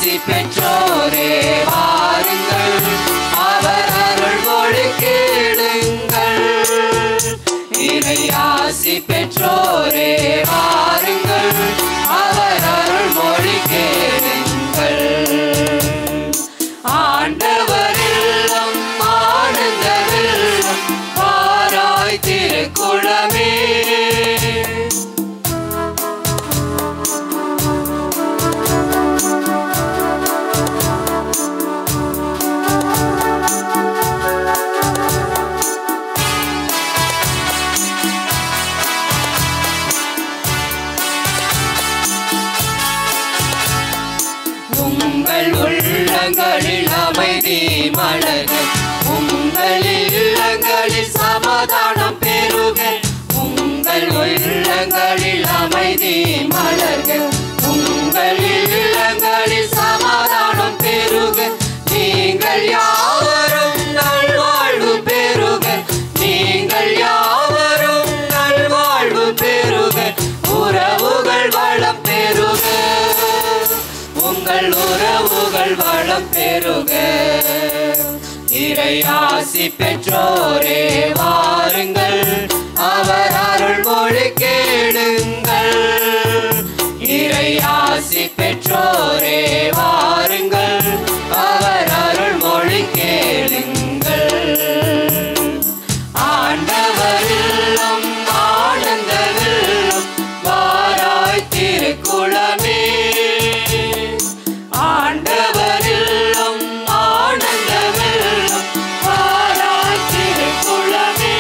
ஆசி பெற்றோரே வாருங்கள், அவர் அருள் மொழி கேளுங்கள். இறை ஆசி பெற்றோரே வாருங்கள், அவர் அருள் மொழி கேளுங்கள். ஆண்டவரில்லம் ஆனந்த வெள்ளம் வாராய் திருக்குளமே. உங்கள் உள்ளங்களில் அமைதி மலர்க, உங்கள் இல்லங்களில் சமாதானம் பெருக. உங்கள் உள்ளங்களில் அமைதி மலர்க, உங்கள் இல்லங்களில் சமாதானம் பெருக. நீங்கள் யாவரும் நல்வாழ்வு பெருக, நீங்கள் யாவரும் நல்வாழ்வு பெருக. உறவுகள் வளம் பெருக, உங்கள் உறவுகள் வளம் பெருக. இறை ஆசி பெற்றோரே வாருங்கள், அவர் அருள் மொழி கேளுங்கள். இறை ஆசி பெற்றோரே வாருங்கள், அவர் அருள் மொழி கேளுங்கள். ஆண்டவரில்லம் ஆனந்த வெள்ளம் வாராய் திருக்குளமே. ஆண்டவரில்லம் ஆனந்த வெள்ளம் வாராய் திருக்குளமே.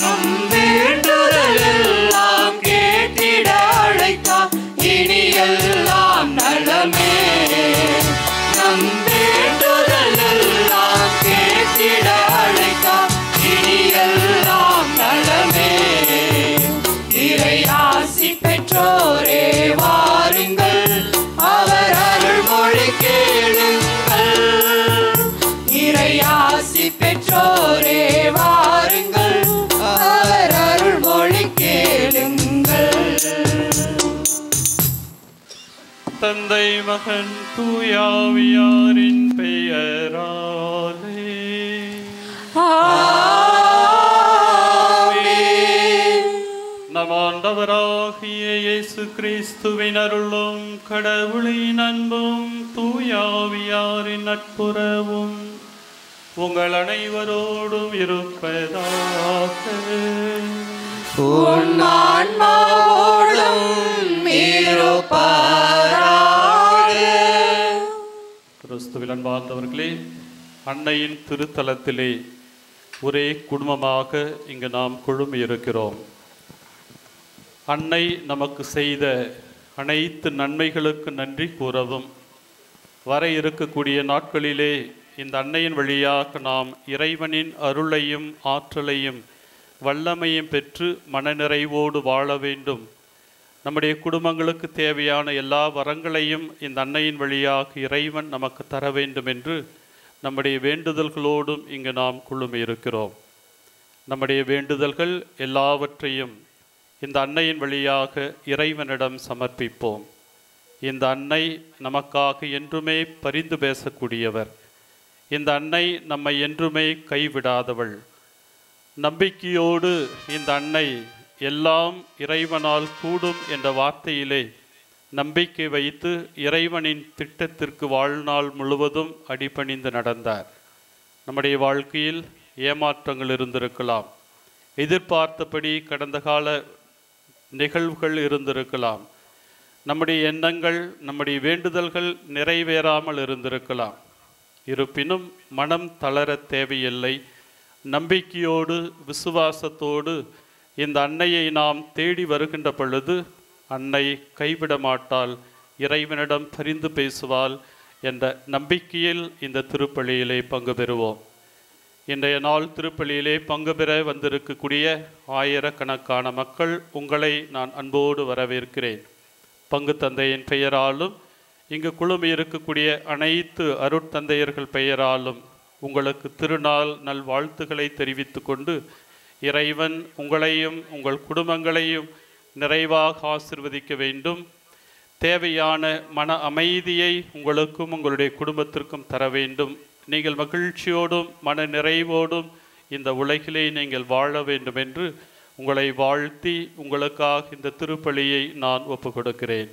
நம் வேண்டுதல் எல்லாம் கேட்டிட அழைத்தார், இனி எல்லாம் நலமே. நம் வேண்டுதல் எல்லாம் கேட்டிட அழைத்தார், இனி எல்லாம் நலமே. இறை ஆசி பெற்றோரே வாருங்கள், அவர் அருள் மொழி கேளுங்கள். இறை ஆசி பெற்றோரே வாருங்கள், அவர் அருள் மொழி கேளுங்கள். தந்தை மகன் தூயாவியாரின் பெயராலே நம் ஆண்டவராகிய இயேசு கிறிஸ்துவின் அருளும் கடவுளின் அன்பும் தூயாவியாரின் நட்புறவும் உங்கள் அனைவரோடும் இருப்பதாக. உன் ஆன்மாவோடும் இருப்பதாக. கிறிஸ்துவில் அன்பார்ந்தவர்களே, அன்னையின் திருத்தலத்திலே ஒரே குடும்பமாக இங்கு நாம் குழுமி இருக்கிறோம். அன்னை நமக்கு செய்த அனைத்து நன்மைகளுக்கு நன்றி கூறவும், வர இருக்கக்கூடிய நாட்களிலே இந்த அன்னையின் வழியாக நாம் இறைவனின் அருளையும் ஆற்றலையும் வல்லமையும் பெற்று மனநிறைவோடு வாழ வேண்டும். நம்முடைய குடும்பங்களுக்கு தேவையான எல்லா வரங்களையும் இந்த அன்னையின் வழியாக இறைவன் நமக்கு தர வேண்டும் என்று நம்முடைய வேண்டுதல்களோடும் இங்கு நாம் குழுமி இருக்கிறோம். நம்முடைய வேண்டுதல்கள் எல்லாவற்றையும் இந்த அன்னையின் வழியாக இறைவனிடம் சமர்ப்பிப்போம். இந்த அன்னை நமக்காக என்றுமே பரிந்து பேசக்கூடியவர். இந்த அன்னை நம்மை என்றுமே கைவிடாதவள். நம்பிக்கையோடு இந்த அன்னை எல்லாம் இறைவனால் கூடும் என்ற வார்த்தையிலே நம்பிக்கை வைத்து இறைவனின் திட்டத்திற்கு வாழ்நாள் முழுவதும் அடிபணிந்து நடந்தார். நம்முடைய வாழ்க்கையில் ஏமாற்றங்கள் இருந்திருக்கலாம், எதிர்பார்த்தபடி கடந்த கால நிகழ்வுகள் இருந்திருக்கலாம், நம்முடைய எண்ணங்கள் நம்முடைய வேண்டுதல்கள் நிறைவேறாமல் இருந்திருக்கலாம். இருப்பினும் மனம் தளர தேவையில்லை. நம்பிக்கையோடு விசுவாசத்தோடு இந்த அன்னையை நாம் தேடி வருகின்ற பொழுது அன்னை கைவிட மாட்டாள், இறைவனிடம் பரிந்து பேசுவாள் என்ற நம்பிக்கையில் இந்த திருப்பலியிலே பங்கு பெறுவோம். இன்றைய நாள் திருப்பலியிலே பங்கு பெற வந்திருக்கக்கூடிய ஆயிரக்கணக்கான மக்கள் உங்களை நான் அன்போடு வரவேற்கிறேன். பங்கு தந்தையின் பெயராலும் இங்கு குழுமி இருக்கக்கூடிய அனைத்து அருட்தந்தையர்கள் பெயராலும் உங்களுக்கு திருநாள் நல்வாழ்த்துக்களை தெரிவித்து கொண்டு இறைவன் உங்களையும் உங்கள் குடும்பங்களையும் நிறைவாக ஆசிர்வதிக்க வேண்டும். தேவையான மன அமைதியை உங்களுக்கும் உங்களுடைய குடும்பத்திற்கும் தர வேண்டும். நீங்கள் மகிழ்ச்சியோடும் மன நிறைவோடும் இந்த உலகிலே நீங்கள் வாழ வேண்டும் என்று உங்களை வாழ்த்தி உங்களுக்காக இந்த திருப்பலியை நான் ஒப்புக் கொடுக்கிறேன்.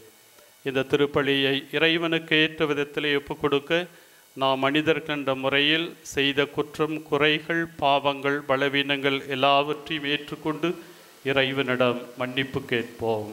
இந்த திருப்பலியை இறைவனுக்கு ஏற்ற விதத்திலே ஒப்புக் கொடுக்க நாம் மனிதர்கள் என்ற முறையில் செய்த குற்றம், குறைகள், பாவங்கள், பலவீனங்கள் எல்லாவற்றையும் ஏற்றுக்கொண்டு இறைவனிடம் மன்னிப்பு கேட்போம்.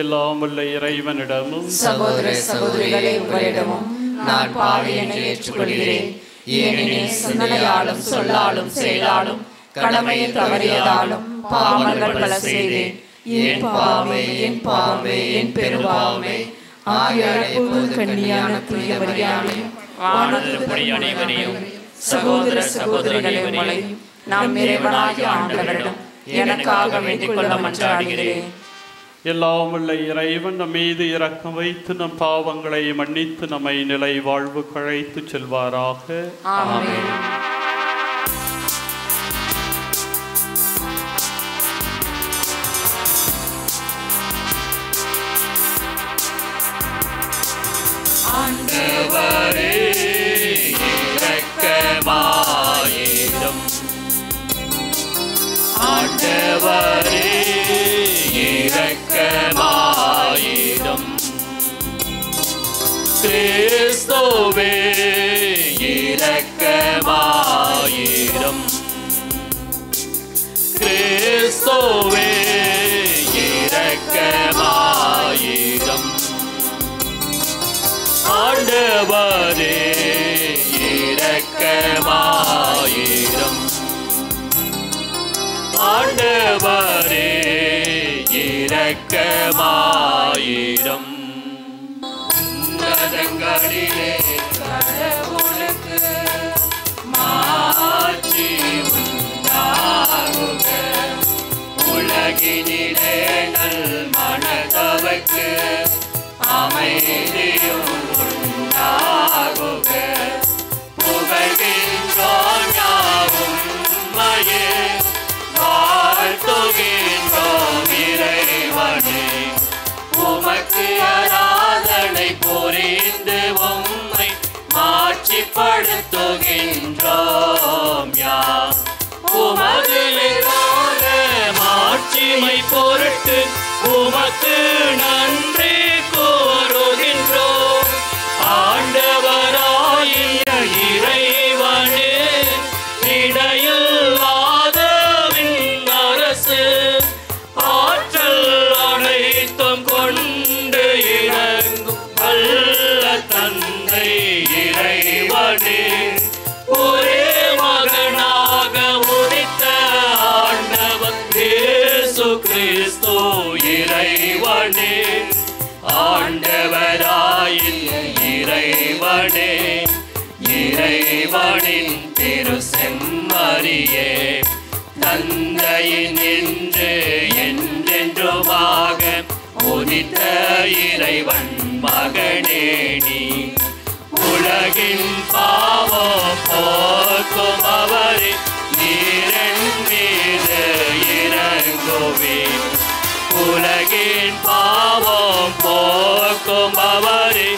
எல்லாம் வல்ல இறைவனிடமும் சகோதர சகோதரிகளே உங்களிடமும் நான் பாவி என ஏற்றுக்கொள்கிறேன். ஏனெனில் சிந்தனையாலும் சொல்லாலும் செயலாலும் கடமையை தவறியதாலும் பாவங்கள் பல செய்தேன். என் பாவமே, என் பாவமே, என் பெருபாவமே. ஆகியால் எப்போது கண்ணியான தூய மரியாதையும் வானத்துப்படி அனைவரையும் சகோதர சகோதரிகளை உங்களையும் நாம் இறைவனாகிய ஆண்டவரிடம் எனக்காக வேண்டிக் கொள்ள மன்றாடுகிறேன். எல்லாம் உள்ள இறைவன் நம் மீது இரக்கம் வைத்து நம் பாவங்களை மன்னித்து நம்மை நிலை வாழ்வு கழைத்து செல்வாராக. ஆமென். ஆண்டவரே இரக்கமாயிரும். ஆண்டவரே இரக்கமாயிரும். கிறிஸ்துவே இரக்கமாயிரும். கிறிஸ்துவே இரக்கமாயிரும். ஆண்டவரே இரக்கமாயிரும். ஆண்டவரே இரக்கமாயிரும். உன்னதங்களிலே கடவுளுக்கு மாட்சி உண்டாகுக. உலகினிலே நல் மனதவர்க்கு அமைதியும் உண்டாகுக. புகழ்கின்றோம் யாவும் உம்மையே, வாழ்த்துகின்றோம் இறைவனே. உமக்கு ஆராதனை புரிந்து உம்மை மாட்சிப்படுத்துகின்றோம் யாம். உமது நிர்வாண மாட்சிமை பொருட்டு உமக்கு நன்றி கூறுகின்றோம். ஆண்டவராகிய இறைவனே, இடையில்லாத விண்ணரசு ஆற்றல் அனைத்தும் கொண்டு இறங்கும் வல்ல தந்தை இறைவனே, ஒரே மகனாக உதித்த ஆண்டவர் இயேசு கிறிஸ்து இறைவனே. ஆண்டவராயின் இறைவனே, இறைவனின் திரு செம்மறியே, தந்தையின் என்று என்றென்றுமாக உதித்த இறைவன் மகனே நீ. உலகின் பாவம் போக்கும் அவரே, நீரன் மீது இறங்குவே. உலகின் பாவம் போக்கும் அவரே,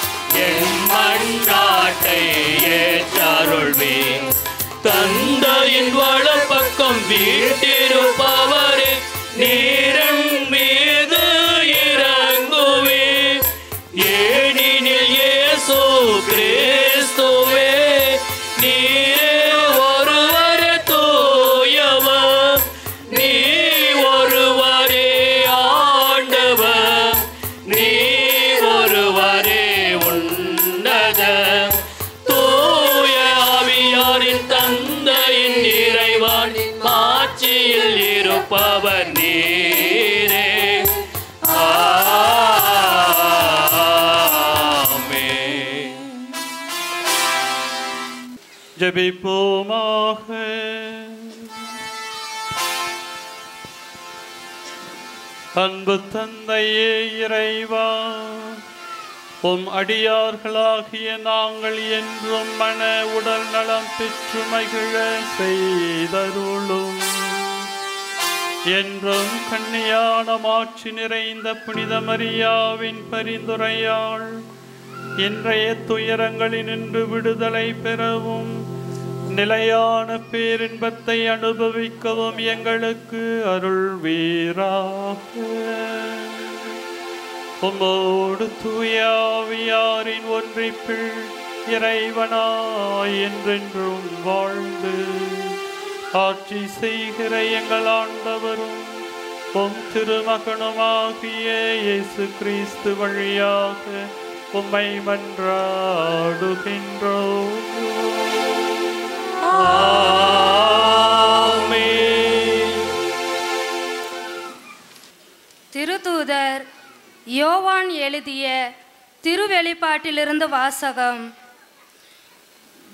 என் மன்றாட்டை ஏற்றருள்வே. தந்தையின் வலப்பக்கம் வீட்டிருப்பவரே, நீரன் மீது இறங்குவே. ஏனெனில் இயேசு கிறிஸ்துவே நீரே ஒருவரே தூயவர், நீ ஒருவரே ஆண்டவர், நீ ஒருவரே உன்னத. தூய ஆவியாரின் தந்தையின் இறைவனின் ஆட்சியில் இருப்பவர் நீரே. ஆமென். ஜெபிப்போமாக. அன்பு தந்தையே இறைவா, உம் அடியார்களாகிய நாங்கள் என்றும் மன உடல் நலம் பெற்று மகிழ செய்தருளும். என்றும் கன்னியான மாட்சி நிறைந்த புனித மரியாவின் பரிந்துரையால் இன்றைய துயரங்களினின்று விடுதலை பெறவும் நிலையான பேரின்பத்தை அனுபவிக்கவும் எங்களுக்கு அருள்வீராக. உம்மோடு தூயாவியாரின் ஒன்றிப்பில் இறைவனாய் என்றென்றும் வாழ்ந்து ஆட்சி செய்கிற எங்கள் ஆண்டவரும் உம் திருமகனுமாகிய இயேசு கிறிஸ்து வழியாக உம்மை மன்றாடுகின்றோம். திருத்தூதர் யோவான் எழுதிய திருவெளிப்பாட்டிலிருந்து வாசகம்.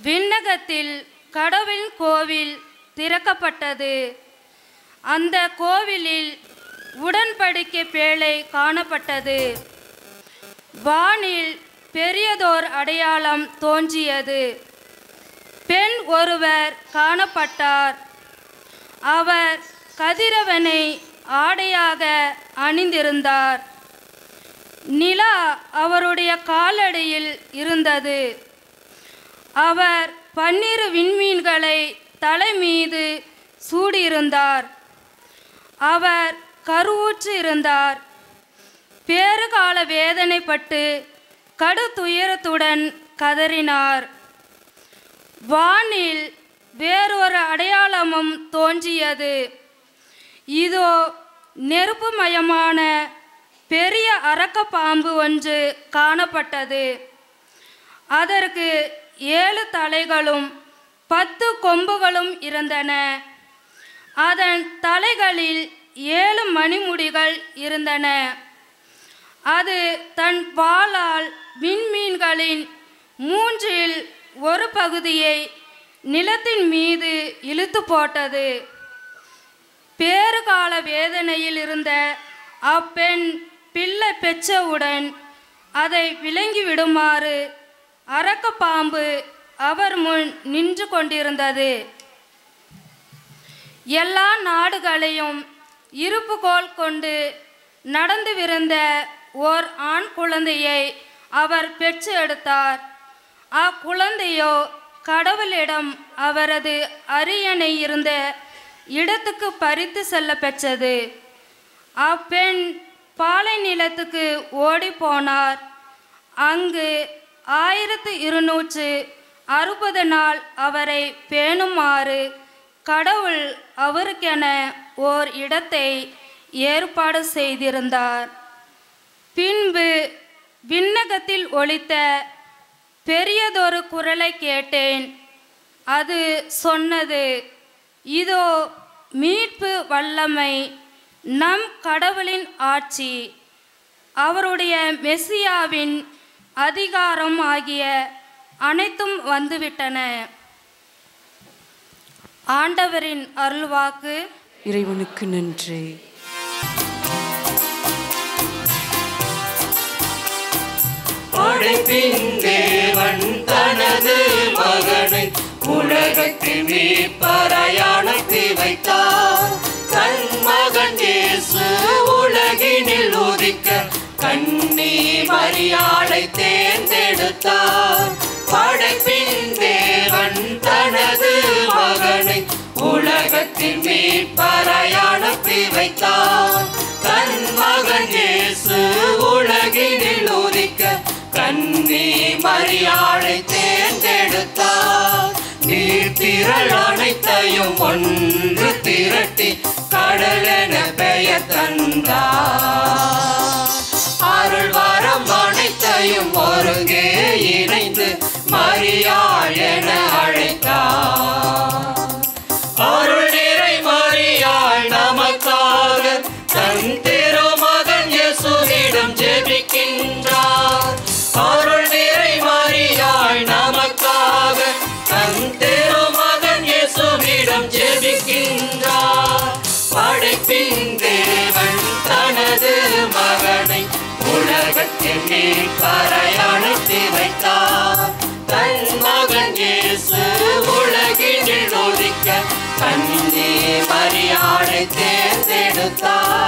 விண்ணகத்தில் கடவுளின் கோவில் திறக்கப்பட்டது. அந்த கோவிலில் உடன்படிக்கை பேழை காணப்பட்டது. வானில் பெரியதோர் அடையாளம் தோன்றியது. பெண் ஒருவர் காணப்பட்டார். அவர் கதிரவனை ஆடையாக அணிந்திருந்தார். நிலா அவருடைய காலடியில் இருந்தது. அவர் 12 விண்மீன்களை தலை மீது சூடியிருந்தார். அவர் கருவுற்று இருந்தார். பேறுகால வேதனைப்பட்டு கடுதுயரத்துடன் கதறினார். வானில் வேறொரு அடையாளமும் தோன்றியது. இதோ நெருப்புமயமான பெரிய அரக்க பாம்பு ஒன்று காணப்பட்டது. அதற்கு 7 தலைகளும் 10 கொம்புகளும் இருந்தன. அதன் தலைகளில் 7 மணிமுடிகள் இருந்தன. அது தன் வாளால் விண்மீன்களின் 3இல் ஒரு பகுதியை நிலத்தின் மீது இழுத்து போட்டது. பேறுகால வேதனையில் இருந்த அப்பெண் பிள்ளை பெற்றவுடன் அதை விலங்கிவிடுமாறு அரக்க பாம்பு அவர் முன் நின்று கொண்டிருந்தது. எல்லா நாடுகளையும் இருப்புக்கோல் கொண்டு நடந்துவிருந்த ஓர் ஆண் குழந்தையை அவர் பெற்று எடுத்தார். அக்குழந்தையோ கடவுளிடம் அவரது அரியணை இருந்த இடத்துக்கு பறித்து செல்ல பெற்றது. அப்பெண் பாலை நிலத்துக்கு ஓடி போனார். அங்கு 1260 நாள் அவரை பேணுமாறு கடவுள் அவருக்கென ஓர் இடத்தை ஏற்பாடு செய்திருந்தார். பின்பு விண்ணகத்தில் ஒலித்த பெரியதொரு குரலை கேட்டேன். அது சொன்னது, இதோ மீட்பு வல்லமை நம் கடவுளின் ஆட்சி, அவருடைய மெசியாவின் அதிகாரம் ஆகிய அனைத்தும் வந்துவிட்டன. ஆண்டவரின் அருள்வாக்கு. இறைவனுக்கு நன்றி. படைப்பின் தேவன் தனது மகனை உலகத்தின் மீட்பராய் அனுப்பி வைத்தார். தன் மகன் இயேசு உலகினில் உதிக்க கன்னி மரியாளை தேர்ந்தெடுத்தார். படைப்பின் தேவன் தனது மகனை உலகத்தின் மீட்பராய் அனுப்பி வைத்தார். தன் மகன் இயேசு உலகினில் உதிக்க கன்னி மரியாளை தேர்ந்தெடுத்தார். நீர்த்திரள் அனைத்தையும் ஒன்று திரட்டி கடலென பெயர் தந்தார். அருள் வரம் அனைத்தையும் ஒருங்கே இணைந்து மரியாள் என அழைத்தார். அருள் நிறை மரியாள் நமக்காக தன் திருமகன் இயேசுவிடம் ஜெபிக்கின்றார். அருள் நிறை மரியாள் நமக்காக தன் திருமகன் இயேசுவிடம் ஜெபிக்கின்றார். படைப்பின் தேவன் தனது மகனை உலகத்தின் மீட்பராய் தேர்ந்தெடுத்தார்.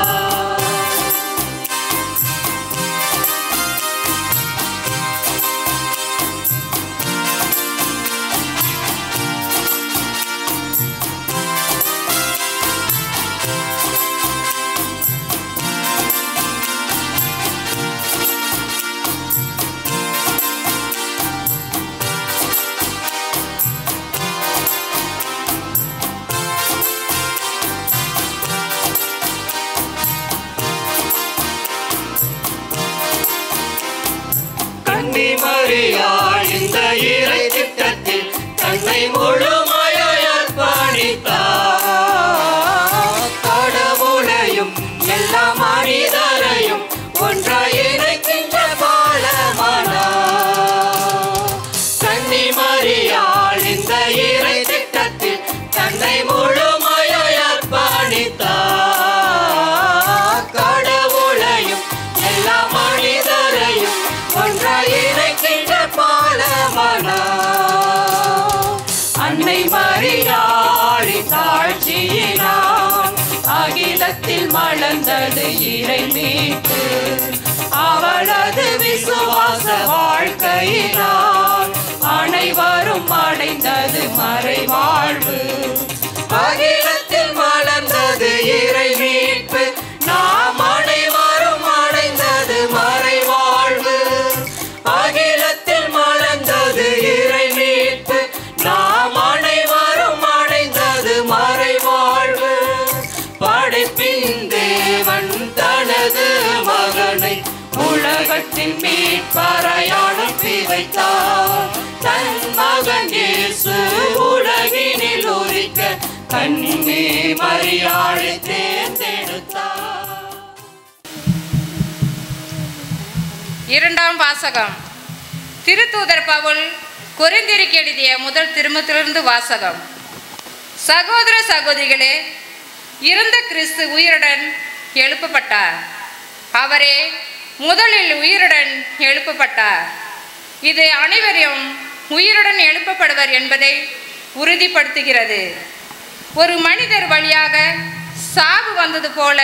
மரியாள் இந்த இறை திட்டத்தில் தன்னை முழுமையாய் அர்ப்பணித்தார். கடவுளையும் எல்லா மனிதரையும் ஒன்றாய் இணைக்கின்ற பாலமானார். கன்னி மரியாள் இந்த இறை திட்டத்தில் தன்னை முழுமையாய் அர்ப்பணித்தார். கடவுளையும் எல்லா மனிதரையும் இணைக்கின்ற பாலமானார். அன்னை மரியாளின் தாழ்ச்சியினால் அகிலத்தில் மலர்ந்தது இறை மீட்பு. அவளது விசுவாச வாழ்க்கையினால் அனைவரும் அடைந்தது மறைவாழ்வு. அகிலத்தில் மலர்ந்தது இறை மீட்பு. நாம் அனைவரும் அடைந்தது மறைவாழ்வு. அகிலத்தில் மலர்ந்தது இறை மீட்பு. நாம் அனைவரும் அடைந்தது மறைவாழ்வு. படைப்பின் தேவன் தனது மகனை உலகத்தின் மீட்பராய் அனுப்பி வைத்தார். தன் மகன் இயேசு உலகினில் உதிக்க கன்னி மரியாளை தேர்ந்தெடுத்தார். இரண்டாம் வாசகம். திருத்தூதர் பவுல் கொரிந்தியருக்கு எழுதிய முதல் திருமுகத்திலிருந்து வாசகம். சகோதர சகோதரிகளே, இறந்த கிறிஸ்து உயிருடன் எழுப்பப்பட்டார். அவரே முதலில் உயிருடன் எழுப்பப்பட்டார். இது அனைவரையும் உயிருடன் எழுப்பப்படுவர் என்பதை உறுதிப்படுத்துகிறது. ஒரு மனிதர் வழியாக சாவு வந்தது போல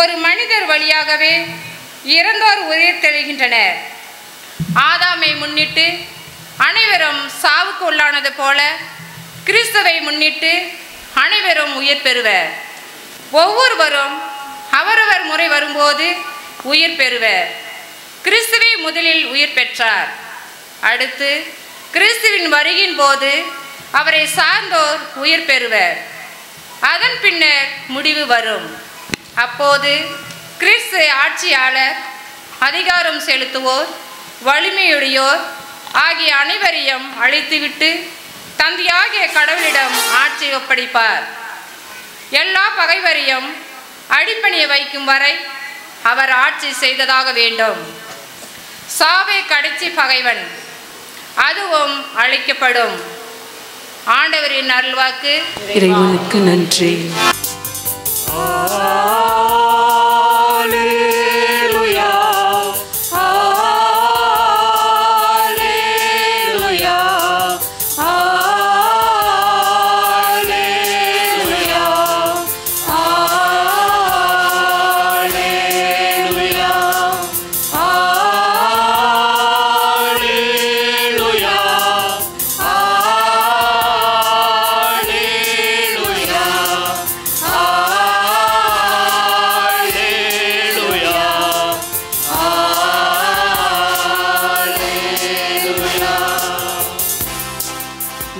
ஒரு மனிதர் வழியாகவே இறந்தோர் உயிர் தெழுகின்றனர். ஆதாமை முன்னிட்டு அனைவரும் சாவுக்கு உள்ளானது போல கிறிஸ்துவை முன்னிட்டு அனைவரும் உயிர் பெறுவர். ஒவ்வொருவரும் அவரவர் முறை வரும்போது உயிர் பெறுவர். கிறிஸ்துவை முதலில் உயிர் பெற்றார். அடுத்து கிறிஸ்துவின் வருகையின் போது அவரை சார்ந்தோர் உயிர் பெறுவர். அதன் பின்னர் முடிவு வரும். அப்போது கிறிஸ்து ஆட்சியாளர், அதிகாரம் செலுத்துவோர், வலிமையுடையோர் ஆகிய அனைவரையும் அழைத்துவிட்டு தந்தையாகிய கடவுளிடம் ஆட்சி ஒப்படைப்பார். எல்லா பகைவரையும் அடிப்பணிய வைக்கும் வரை அவர் ஆட்சி செய்ததாக வேண்டும். சாவே கடைசி பகைவன், அதுவும் அழிக்கப்படும். ஆண்டவரின் அருள்வாக்கு. இறைவனுக்கு நன்றி.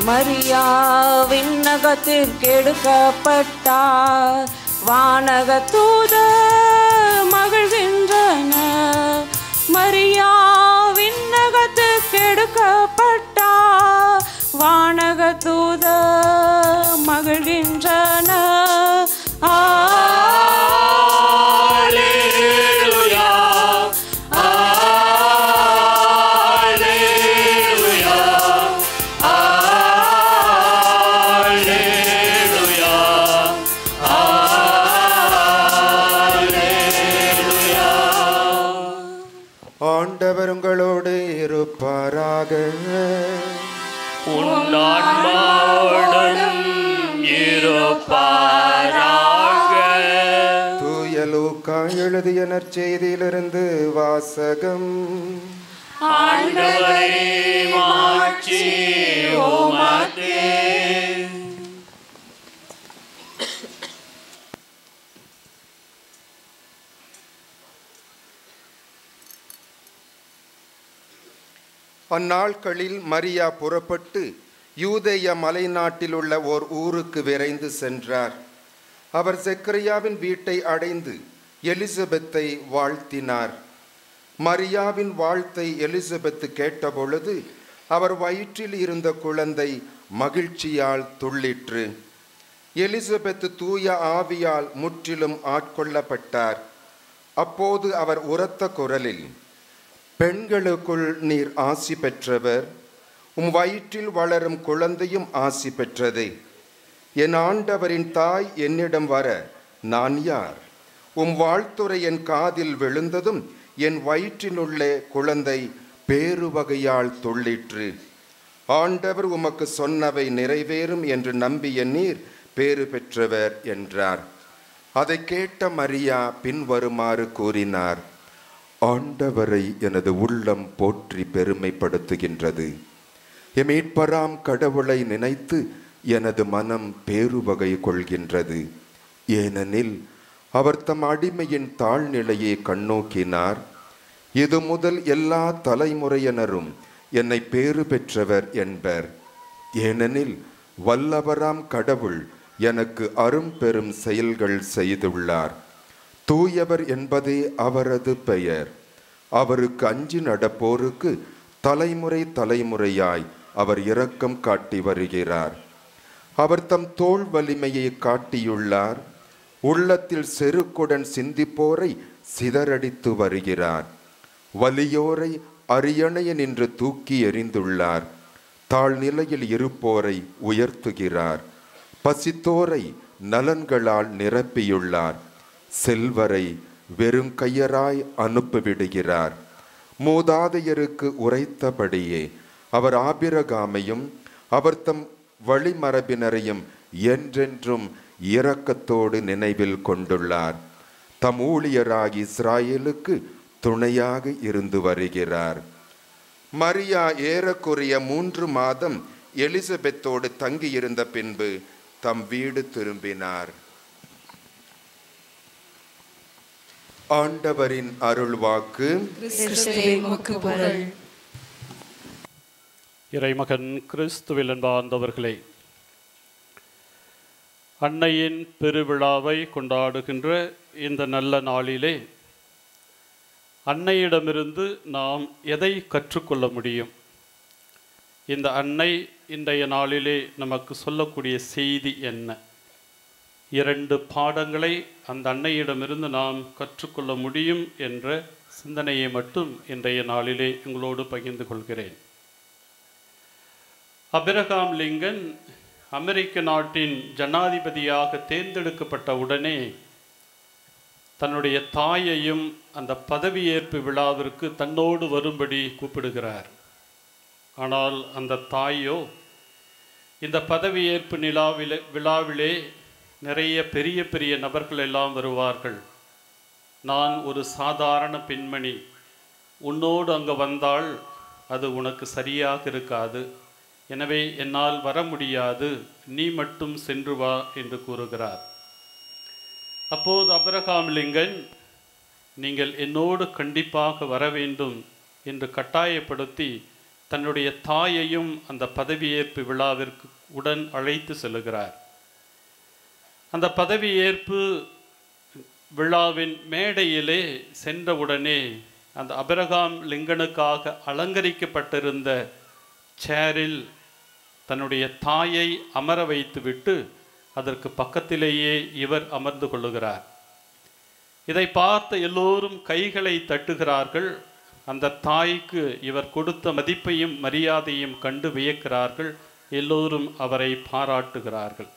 மரியா விண்ணகத்திற்கு எடுக்கப்பட்டார். வானக தூதர் மகிழ்கின்றனர். மரியா விண்ணகத்திற்கு எடுக்கப்பட்டார். வானக தூதர் மகிழ்கின்றனர். ஆண்டவர் உங்களோடு இருப்பாராக. உன் ஆன்மாவோடும் இருப்பாராக. எழுதிய நற்செய்தியிலிருந்து வாசகம். ஆண்டவரே மாட்சி உமக்கே. அந்நாட்களில் மரியா புறப்பட்டு யூதேய மலைநாட்டில் உள்ள ஓர் ஊருக்கு விரைந்து சென்றார். அவர் செக்கரியாவின் வீட்டை அடைந்து எலிசபெத்தை வாழ்த்தினார். மரியாவின் வாழ்த்தை எலிசபெத்து கேட்டபொழுது அவர் வயிற்றில் இருந்த குழந்தை மகிழ்ச்சியால் துள்ளிற்று. எலிசபெத்து தூய ஆவியால் முற்றிலும் ஆட்கொள்ளப்பட்டார். அப்போது அவர் உரத்த குரலில், பெண்களுக்குள் நீர் ஆசி பெற்றவர், உம் வயிற்றில் வளரும் குழந்தையும் ஆசி பெற்றதே. என் ஆண்டவரின் தாய் என்னிடம் வர நான் யார்? உம் வாழ்த்துரை என் காதில் விழுந்ததும் என் வயிற்றினுள்ளே குழந்தை பேருவகையால் துள்ளிற்று. ஆண்டவர் உமக்கு சொன்னவை நிறைவேறும் என்று நம்பிய நீர் பேறு பெற்றவர் என்றார். அதை கேட்ட மரியா பின்வருமாறு கூறினார்: ஆண்டவரை எனது உள்ளம் போற்றி பெருமைப்படுத்துகின்றது. என் மீட்பராம் கடவுளை நினைத்து எனது மனம் பேருவகை கொள்கின்றது. ஏனெனில் அவர் தம் அடிமையின் தாழ்நிலையை கண்ணோக்கினார். இது முதல் எல்லா தலைமுறையினரும் என்னை பேறு பெற்றவர் என்பர். ஏனெனில் வல்லவராம் கடவுள் எனக்கு அரும்பெரும் செயல்கள் செய்துள்ளார். தூயவர் என்பதே அவரது பெயர். அவருக்கு அஞ்சி நடப்போருக்கு தலைமுறை தலைமுறையாய் அவர் இரக்கம் காட்டி வருகிறார். அவர் தம் தோள் வலிமையை காட்டியுள்ளார். உள்ளத்தில் செருக்குடன் சிந்திப்போரை சிதறடித்து வருகிறார். வலியோரை அரியணைய நின்று தூக்கி எறிந்துள்ளார். தாழ்நிலையில் இருப்போரை உயர்த்துகிறார். பசித்தோரை நலன்களால் நிரப்பியுள்ளார். செல்வரை வெறுங்கையராய் அனுப்பிவிடுகிறார். மூதாதையருக்கு உரைத்தபடியே அவர் ஆபிரகாமையும் அவர் தம் வழிமரபினரையும் என்றென்றும் இரக்கத்தோடு நினைவில் கொண்டுள்ளார். தம் ஊழியராகி இஸ்ராயேலுக்கு துணையாக இருந்து வருகிறார். மரியா ஏறக்குறைய 3 மாதம் எலிசபெத்தோடு தங்கியிருந்த பின்பு தம் வீடு திரும்பினார். ஆண்டவரின் அருள்வாக்கு. இறைமகன் கிறிஸ்துவில் அன்பார்ந்தவர்களே, அன்னையின் பெருவிழாவை கொண்டாடுகின்ற இந்த நல்ல நாளிலே அன்னையிடமிருந்து நாம் எதை கற்றுக்கொள்ள முடியும்? இந்த அன்னை இன்றைய நாளிலே நமக்கு சொல்லக்கூடிய செய்தி என்ன? 2 பாடங்களை அந்த அன்னையிடமிருந்து நாம் கற்றுக்கொள்ள முடியும் என்ற சிந்தனையை மட்டும் இன்றைய நாளிலே உங்களோடு பகிர்ந்து கொள்கிறேன். ஆபிரகாம் லிங்கன் அமெரிக்க நாட்டின் ஜனாதிபதியாக தேர்ந்தெடுக்கப்பட்ட உடனே தன்னுடைய தாயையும் அந்த பதவியேற்பு விழாவிற்கு தன்னோடு வரும்படி கூப்பிடுகிறார். ஆனால் அந்த தாயோ, இந்த பதவியேற்பு விழாவிலே நிறைய பெரிய பெரிய நபர்கள் எல்லாம் வருவார்கள், நான் ஒரு சாதாரண பெண்மணி, உன்னோடு அங்கே வந்தால் அது உனக்கு சரியாக இருக்காது, எனவே என்னால் வர முடியாது, நீ மட்டும் சென்று வா என்று கூறுகிறார். அப்போது ஆபிரகாம் லிங்கன், நீங்கள் என்னோடு கண்டிப்பாக வர வேண்டும் என்று கட்டாயப்படுத்தி தன்னுடைய தாயையும் அந்த பதவியேற்பு விழாவிற்கு உடன் அழைத்து செல்கிறார். அந்த பதவியேற்பு விழாவின் மேடையிலே சென்றவுடனே அந்த ஆபிரகாம் லிங்கனுக்காக அலங்கரிக்கப்பட்டிருந்த சேரில் தன்னுடைய தாயை அமர வைத்துவிட்டு அதற்கு பக்கத்திலேயே இவர் அமர்ந்து கொள்ளுகிறார். இதை பார்த்த எல்லோரும் கைகளை தட்டுகிறார்கள். அந்த தாய்க்கு இவர் கொடுத்த மதிப்பையும் மரியாதையும் கண்டு வியக்கிறார்கள். எல்லோரும் அவரை பாராட்டுகிறார்கள்.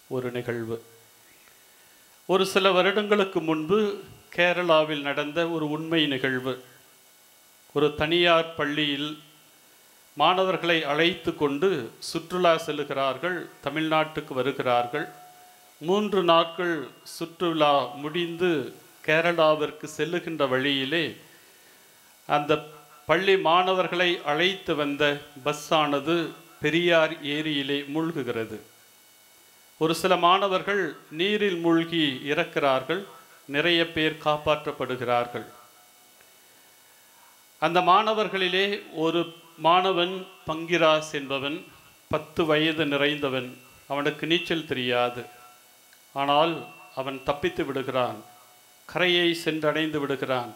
ஒரு நிகழ்வு ஒரு சில வருடங்களுக்கு முன்பு கேரளாவில் நடந்த ஒரு உண்மை நிகழ்வு. ஒரு தனியார் பள்ளியில் மாணவர்களை அழைத்து கொண்டு சுற்றுலா செல்லுகிறார்கள். தமிழ்நாட்டுக்கு வருகிறார்கள். 3 நாட்கள் சுற்றுலா முடிந்து கேரளாவிற்கு செல்லுகின்ற வழியிலே அந்த பள்ளி மாணவர்களை அழைத்து வந்த பஸ்ஸானது பெரியார் ஏரியிலே மூழ்குகிறது. ஒரு சில மாணவர்கள் நீரில் மூழ்கி இறக்கிறார்கள், நிறைய பேர் காப்பாற்றப்படுகிறார்கள். அந்த மாணவர்களிலே ஒரு மாணவன் பங்கிராஸ் என்பவன், 10 வயது நிறைந்தவன். அவனுக்கு நீச்சல் தெரியாது. ஆனால் அவன் தப்பித்து விடுகிறான், கரையை சென்றடைந்து விடுகிறான்.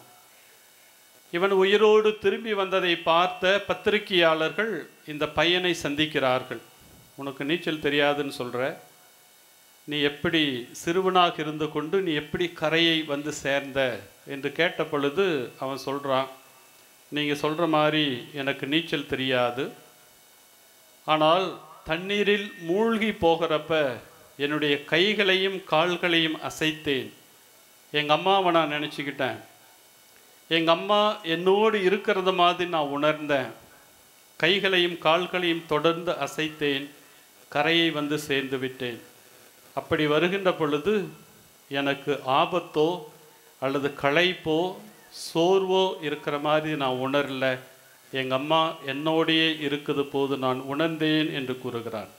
இவன் உயிரோடு திரும்பி வந்ததை பார்த்த பத்திரிகையாளர்கள் இந்த பையனை சந்திக்கிறார்கள். உனக்கு நீச்சல் தெரியாதுன்னு சொல்கிற, நீ எப்படி சிறுவனாக இருந்து கொண்டு நீ எப்படி கரையை வந்து சேர்ந்த என்று கேட்ட பொழுது அவன் சொல்கிறான், நீங்கள் சொல்கிற மாதிரி எனக்கு நீச்சல் தெரியாது, ஆனால் தண்ணீரில் மூழ்கி போகிறப்ப என்னுடைய கைகளையும் கால்களையும் அசைத்தேன். எங்கள் அம்மாவை நான் நினச்சிக்கிட்டேன், எங்கள் அம்மா என்னோடு இருக்கிறது மாதிரி நான் உணர்ந்தேன். கைகளையும் கால்களையும் தொடர்ந்து அசைத்தேன், கரையை வந்து சேர்ந்து விட்டேன். அப்படி வருகின்ற பொழுது எனக்கு ஆபத்தோ அல்லது களைப்போ சோர்வோ இருக்கிற மாதிரி நான் உணரல. எங்கள் அம்மா என்னோடையே இருக்குது போது நான் உணர்ந்தேன் என்று கூறுகிறான்.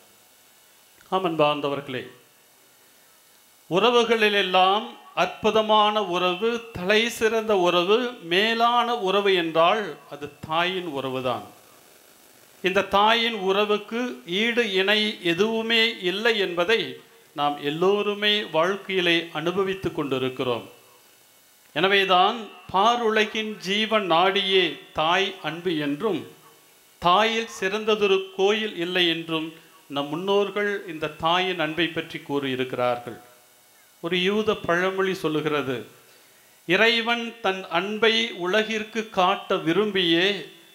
ஆமன் பாந்தவர்களே, உறவுகளிலெல்லாம் அற்புதமான உறவு, தலை சிறந்த உறவு, மேலான உறவு என்றால் அது தாயின் உறவுதான். இந்த தாயின் உறவுக்கு ஈடு இணை எதுவுமே இல்லை என்பதை நாம் எல்லோருமே வாழ்க்கையிலே அனுபவித்து கொண்டிருக்கிறோம். எனவேதான் பாருலகின் ஜீவன் நாடியே தாய் அன்பு என்றும், தாயில் சிறந்ததொரு கோயில் இல்லை என்றும் நம் முன்னோர்கள் இந்த தாயின் அன்பை பற்றி கூறியிருக்கிறார்கள். ஒரு யூத பழமொழி சொல்லுகிறது, இறைவன் தன் அன்பை உலகிற்கு காட்ட விரும்பியே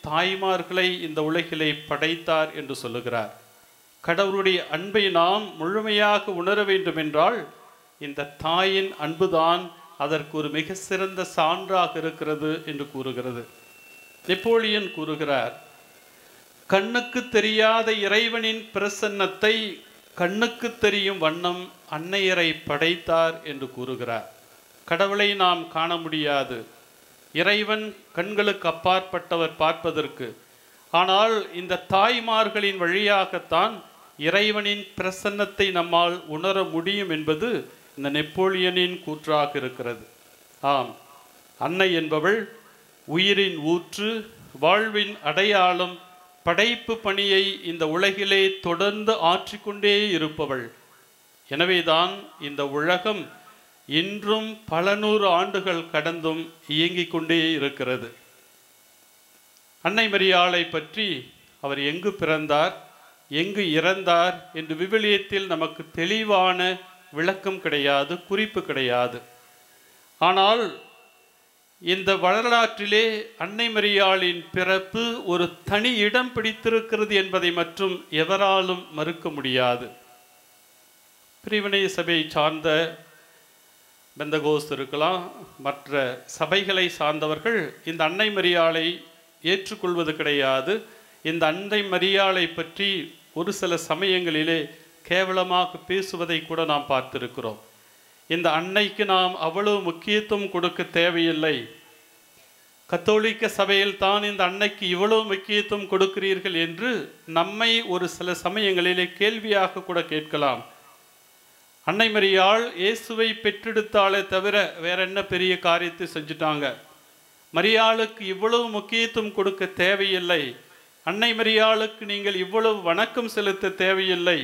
தாய்மார்களை இந்த உலகிலே படைத்தார் என்று சொல்லுகிறார். கடவுளுடைய அன்பை நாம் முழுமையாக உணர வேண்டும் என்றால் இந்த தாயின் அன்புதான் அதற்கு ஒரு மிக சிறந்த சான்றாக இருக்கிறது என்று கூறுகிறது. நெப்போலியன் கூறுகிறார், கண்ணுக்கு தெரியாத இறைவனின் பிரசன்னத்தை கண்ணுக்கு தெரியும் வண்ணம் அன்னையரை படைத்தார் என்று கூறுகிறார். கடவுளை நாம் காண முடியாது, இறைவன் கண்களுக்கு அப்பாற்பட்டவர் பார்ப்பதற்கு. ஆனால் இந்த தாய்மார்களின் வழியாகத்தான் இறைவனின் பிரசன்னத்தை நம்மால் உணர முடியும் என்பது இந்த நெப்போலியனின் கூற்றாக இருக்கிறது. ஆம், அன்னை என்பவள் உயிரின் ஊற்று, வாழ்வின் அடையாளம், படைப்பு பணியை இந்த உலகிலே தொடர்ந்து ஆற்றிக்கொண்டே இருப்பவள். எனவேதான் இந்த உலகம் இன்றும் பல நூறு ஆண்டுகள் கடந்தும் இயங்கிக் கொண்டே இருக்கிறது. அன்னை மரியாளை பற்றி அவர் எங்கு பிறந்தார், எங்கு இறந்தார் என்று விவிலியத்தில் நமக்கு தெளிவான விளக்கம் கிடையாது, குறிப்பு கிடையாது. ஆனால் இந்த வரலாற்றிலே அன்னை மரியாளின் பிறப்பு ஒரு தனி இடம் பிடித்திருக்கிறது என்பதை மற்றும் எவராலும் மறுக்க முடியாது. பிரிவினை சபையை சார்ந்த பெந்தகோஸ்து இருக்கலாம், மற்ற சபைகளை சார்ந்தவர்கள் இந்த அன்னை மரியாளை ஏற்றுக்கொள்வது கிடையாது. இந்த அன்னை மரியாளை பற்றி ஒரு சில சமயங்களிலே கேவலமாக பேசுவதை கூட நாம் பார்த்திருக்கிறோம். இந்த அன்னைக்கு நாம் அவ்வளவு முக்கியத்துவம் கொடுக்க தேவையில்லை. கத்தோலிக்க சபையில் தான் இந்த அன்னைக்கு இவ்வளவு முக்கியத்துவம் கொடுக்கிறீர்கள் என்று நம்மை ஒரு சில சமயங்களிலே கேள்வியாக கூட கேட்கலாம். அன்னை மரியாள் இயேசுவை பெற்றெடுத்தாலே தவிர வேற என்ன பெரிய காரியத்தை செஞ்சுட்டாங்க? மரியாளுக்கு இவ்வளவு முக்கியத்துவம் கொடுக்க தேவையில்லை. அன்னை மரியாளுக்கு நீங்கள் இவ்வளவு வணக்கம் செலுத்த தேவையில்லை.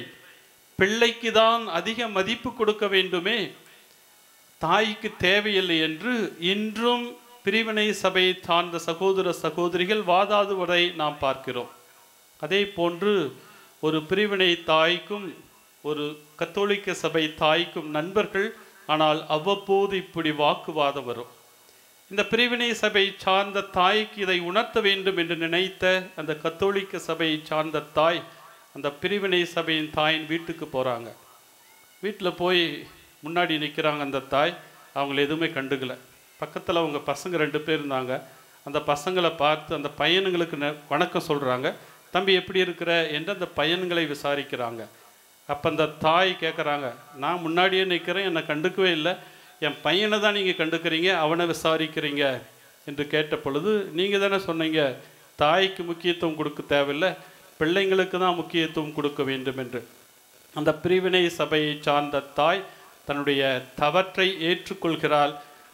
பிள்ளைக்கு தான் அதிக மதிப்பு கொடுக்க வேண்டுமே, தாய்க்கு தேவையில்லை என்று இன்றும் பிரிவினை சபையை சார்ந்த சகோதர சகோதரிகள் வாதாடுவதை நாம் பார்க்கிறோம். அதே போன்று ஒரு பிரிவினை தாய்க்கும் ஒரு கத்தோலிக்க சபை தாய்க்கும் நண்பர்கள், ஆனால் அவ்வப்போது இப்படி வாக்குவாதம் வரும். இந்த பிரிவினை சபை சார்ந்த தாய்க்கு இதை உணர்த்த வேண்டும் என்று நினைத்த அந்த கத்தோலிக்க சபையை சார்ந்த தாய் அந்த பிரிவினை சபையின் தாயின் வீட்டுக்கு போகிறாங்க. வீட்டில் போய் முன்னாடி நிற்கிறாங்க. அந்த தாய் அவங்கள எதுவுமே கண்டுக்கலை. பக்கத்தில் அவங்க பசங்க 2 பேர் இருந்தாங்க. அந்த பசங்களை பார்த்து அந்த பையனுங்களுக்கு வணக்கம் சொல்கிறாங்க. தம்பி எப்படி இருக்கிற என்று அந்த பையன்களை விசாரிக்கிறாங்க. அப்போ அந்த தாய் கேட்குறாங்க, நான் முன்னாடியே நிற்கிறேன், என்னை கண்டுக்கவே இல்லை, என் பையனை தான் நீங்கள் கண்டுக்கிறீங்க, அவனை விசாரிக்கிறீங்க என்று கேட்ட பொழுது நீங்கள் தானே சொன்னீங்க தாய்க்கு முக்கியத்துவம் கொடுக்க தேவையில்லை, பிள்ளைங்களுக்கு தான் முக்கியத்துவம் கொடுக்க வேண்டும் என்று. அந்த பிரிவினை சபையை சார்ந்த தாய் தன்னுடைய தவற்றை ஏற்றுக்கொள்கிறாள்,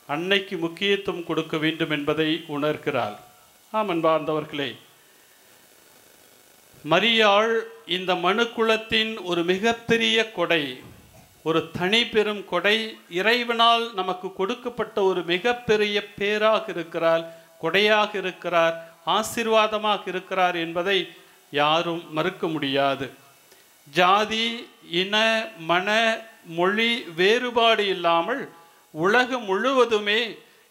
அன்னைக்கு முக்கியத்துவம் கொடுக்க வேண்டும் என்பதை உணர்கிறாள். ஆம் அன்பார்ந்தவர்களே, மரியாள் இந்த மனுக்குலத்தின் ஒரு மிகப்பெரிய கொடை, ஒரு தனி பெரும் கொடை, இறைவனால் நமக்கு கொடுக்கப்பட்ட ஒரு மிகப்பெரிய பேராக இருக்கிறார், கொடையாக இருக்கிறார், ஆசீர்வாதமாக இருக்கிறார் என்பதை யாரும் மறுக்க முடியாது. ஜாதி, இன, மன, மொழி வேறுபாடு இல்லாமல் உலகம் முழுவதுமே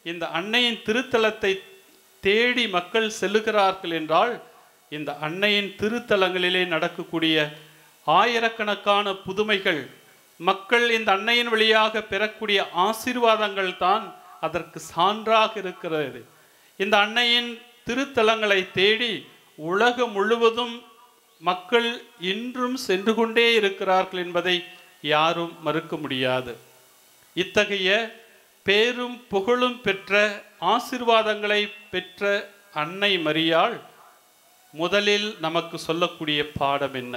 இந்த அன்னையின் திருத்தலத்தை தேடி மக்கள் செல்லுகிறார்கள் என்றால், இந்த அன்னையின் திருத்தலங்களிலே நடக்கக்கூடிய ஆயிரக்கணக்கான புதுமைகள், மக்கள் இந்த அன்னையின் வழியாக பெறக்கூடிய ஆசீர்வாதங்கள் தான் அதற்கு சான்றாக இருக்கிறது. இந்த அன்னையின் திருத்தலங்களை தேடி உலகம் முழுவதும் மக்கள் இன்றும் சென்று கொண்டே இருக்கிறார்கள் என்பதை யாரும் மறுக்க முடியாது. இத்தகைய பேரும் புகழும் பெற்ற ஆசீர்வாதங்களை பெற்ற அன்னை மரியாள் முதலில் நமக்கு சொல்லக்கூடிய பாடம் என்ன?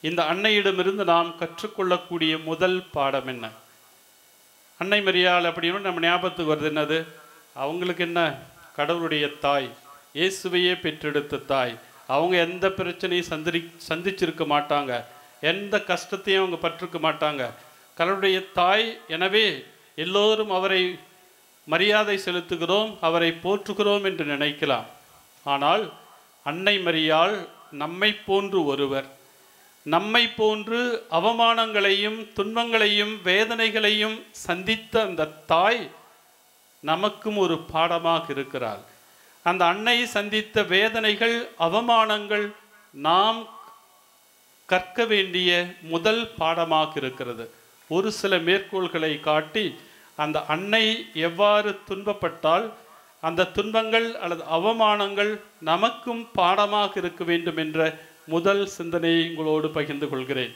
இந்த அன்னையிடமிருந்து நாம் கற்றுக்கொள்ளக்கூடிய முதல் பாடம் என்ன? அன்னை மரியாள் அப்படின்னு நம்ம ஞாபகத்துக்கு வருது என்னது? அவங்களுக்கு என்ன, கடவுளுடைய தாய், இயேசுவையே பெற்றெடுத்த தாய். அவங்க எந்த பிரச்சனையும் சந்திச்சிருக்க மாட்டாங்க, எந்த கஷ்டத்தையும் அவங்க பட்டிருக்க மாட்டாங்க. கடவுளுடைய தாய், எனவே எல்லோரும் அவரை மரியாதை செலுத்துகிறோம், அவரை போற்றுகிறோம் என்று நினைக்கலாம். ஆனால் அன்னை மரியாள் நம்மை போன்று ஒருவர், நம்மை போன்று அவமானங்களையும் துன்பங்களையும் வேதனைகளையும் சந்தித்த அந்த தாய் நமக்கும் ஒரு பாடமாக இருக்கிறாள். அந்த அன்னை சந்தித்த வேதனைகள், அவமானங்கள் நாம் கற்க வேண்டிய முதல் பாடமாக இருக்கிறது. ஒரு சில மேற்கோள்களை காட்டி அந்த அன்னை எவ்வாறு துன்பப்பட்டால் அந்த துன்பங்கள் அல்லது அவமானங்கள் நமக்கும் பாடமாக இருக்க வேண்டும் என்ற முதல் சிந்தனையை உங்களோடு பகிர்ந்து கொள்கிறேன்.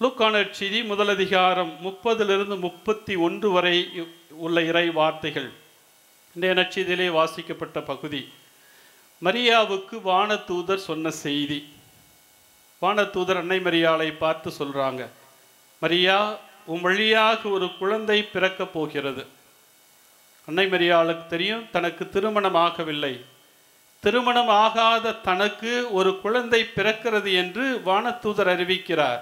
லூக்கான நற்செய்தி முதல் அதிகாரம் 30 to 31 வரை உள்ள இறை வார்த்தைகள். இன்றைய நற்செய்தியிலே வாசிக்கப்பட்ட பகுதி மரியாவுக்கு வானதூதர் சொன்ன செய்தி. வானதூதர் அன்னை மரியாளை பார்த்து சொல்றாங்க, மரியா, உன் வழியாக ஒரு குழந்தை பிறக்கப் போகிறது. அன்னை மரியாளுக்கு தெரியும் தனக்கு திருமணம் ஆகவில்லை, திருமணம் ஆகாத தனக்கு ஒரு குழந்தை பிறக்கிறது என்று வானதூதர் அறிவிக்கிறார்.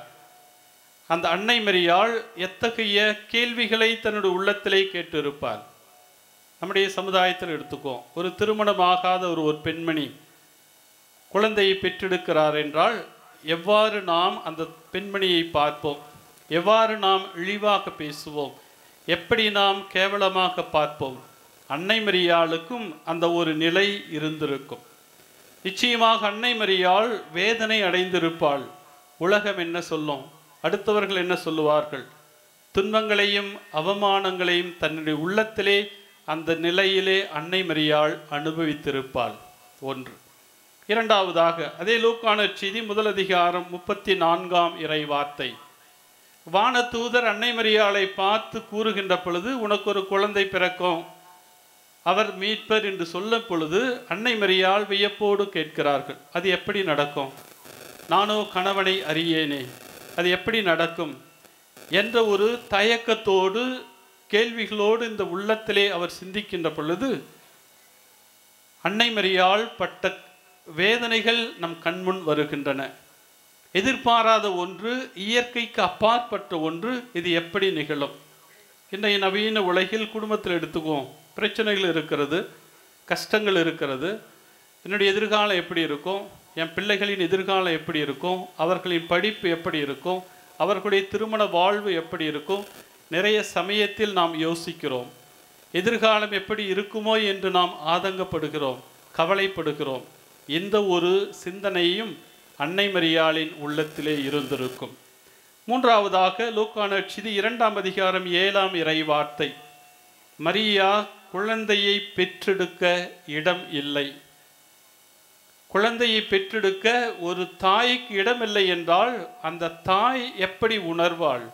அந்த அன்னை மரியாள் எத்தகைய கேள்விகளை தன்னுடைய உள்ளத்திலே கேட்டிருப்பார். நம்முடைய சமுதாயத்தில் எடுத்துக்கோம், ஒரு திருமணம் ஆகாத ஒரு பெண்மணி குழந்தையை பெற்றெடுக்கிறார் என்றால் எவ்வாறு நாம் அந்த பெண்மணியை பார்ப்போம், எவ்வாறு நாம் இழிவாக பேசுவோம், எப்படி நாம் கேவலமாக பார்ப்போம். அன்னை மரியாளுக்கும் அந்த ஒரு நிலை இருந்திருக்கும். நிச்சயமாக அன்னை மரியாள் வேதனை அடைந்திருப்பாள். உலகம் என்ன சொல்லும், அடுத்தவர்கள் என்ன சொல்லுவார்கள், துன்பங்களையும் அவமானங்களையும் தன்னுடைய உள்ளத்திலே அந்த நிலையிலே அன்னை மரியாள் அனுபவித்திருப்பாள். ஒன்று. இரண்டாவதாக, அதே லூக்கான நற்செய்தி முதல் அதிகாரம் 34 இறை வார்த்தை. வானதூதர் அன்னை மரியாளை பார்த்து கூறுகின்ற பொழுது, உனக்கு ஒரு குழந்தை பிறக்கும், அவர் மீட்பர் என்று சொல்லும் பொழுது அன்னை மரியாள் வியப்போடு கேட்கிறார்கள், அது எப்படி நடக்கும், நானோ கணவனை அறியேனே, அது எப்படி நடக்கும் என்ற ஒரு தயக்கத்தோடு கேள்விகளோடு இந்த உள்ளத்திலே அவர் சிந்திக்கின்ற பொழுது அன்னை மரியாள் பட்ட வேதனைகள் நம் கண்முன் வருகின்றன. எதிர்பாராத ஒன்று, இயற்கைக்கு அப்பாற்பட்ட ஒன்று, இது எப்படி நிகழும்? இன்றைய நவீன உலகில் குடும்பத்தில் எடுத்துக்குவோம், பிரச்சனைகள் இருக்கிறது, கஷ்டங்கள் இருக்கிறது. என்னுடைய எதிர்காலம் எப்படி இருக்கும், என் பிள்ளைகளின் எதிர்காலம் எப்படி இருக்கும், அவர்களின் படிப்பு எப்படி இருக்கும், அவர்களுடைய திருமண வாழ்வு எப்படி இருக்கும், நிறைய சமயத்தில் நாம் யோசிக்கிறோம். எதிர்காலம் எப்படி இருக்குமோ என்று நாம் ஆதங்கப்படுகிறோம், கவலைப்படுகிறோம். எந்த ஒரு சிந்தனையும் அன்னை மரியாளின் உள்ளத்திலே இருந்திருக்கும். மூன்றாவதாக லூக்கான நற்செய்தி 2 அதிகாரம் 7 இறை வார்த்தை. மரியா குழந்தையை பெற்றெடுக்க இடம் இல்லை. குழந்தையை பெற்றெடுக்க ஒரு தாய்க்கு இடமில்லை என்றால் அந்த தாய் எப்படி உணர்வாள்?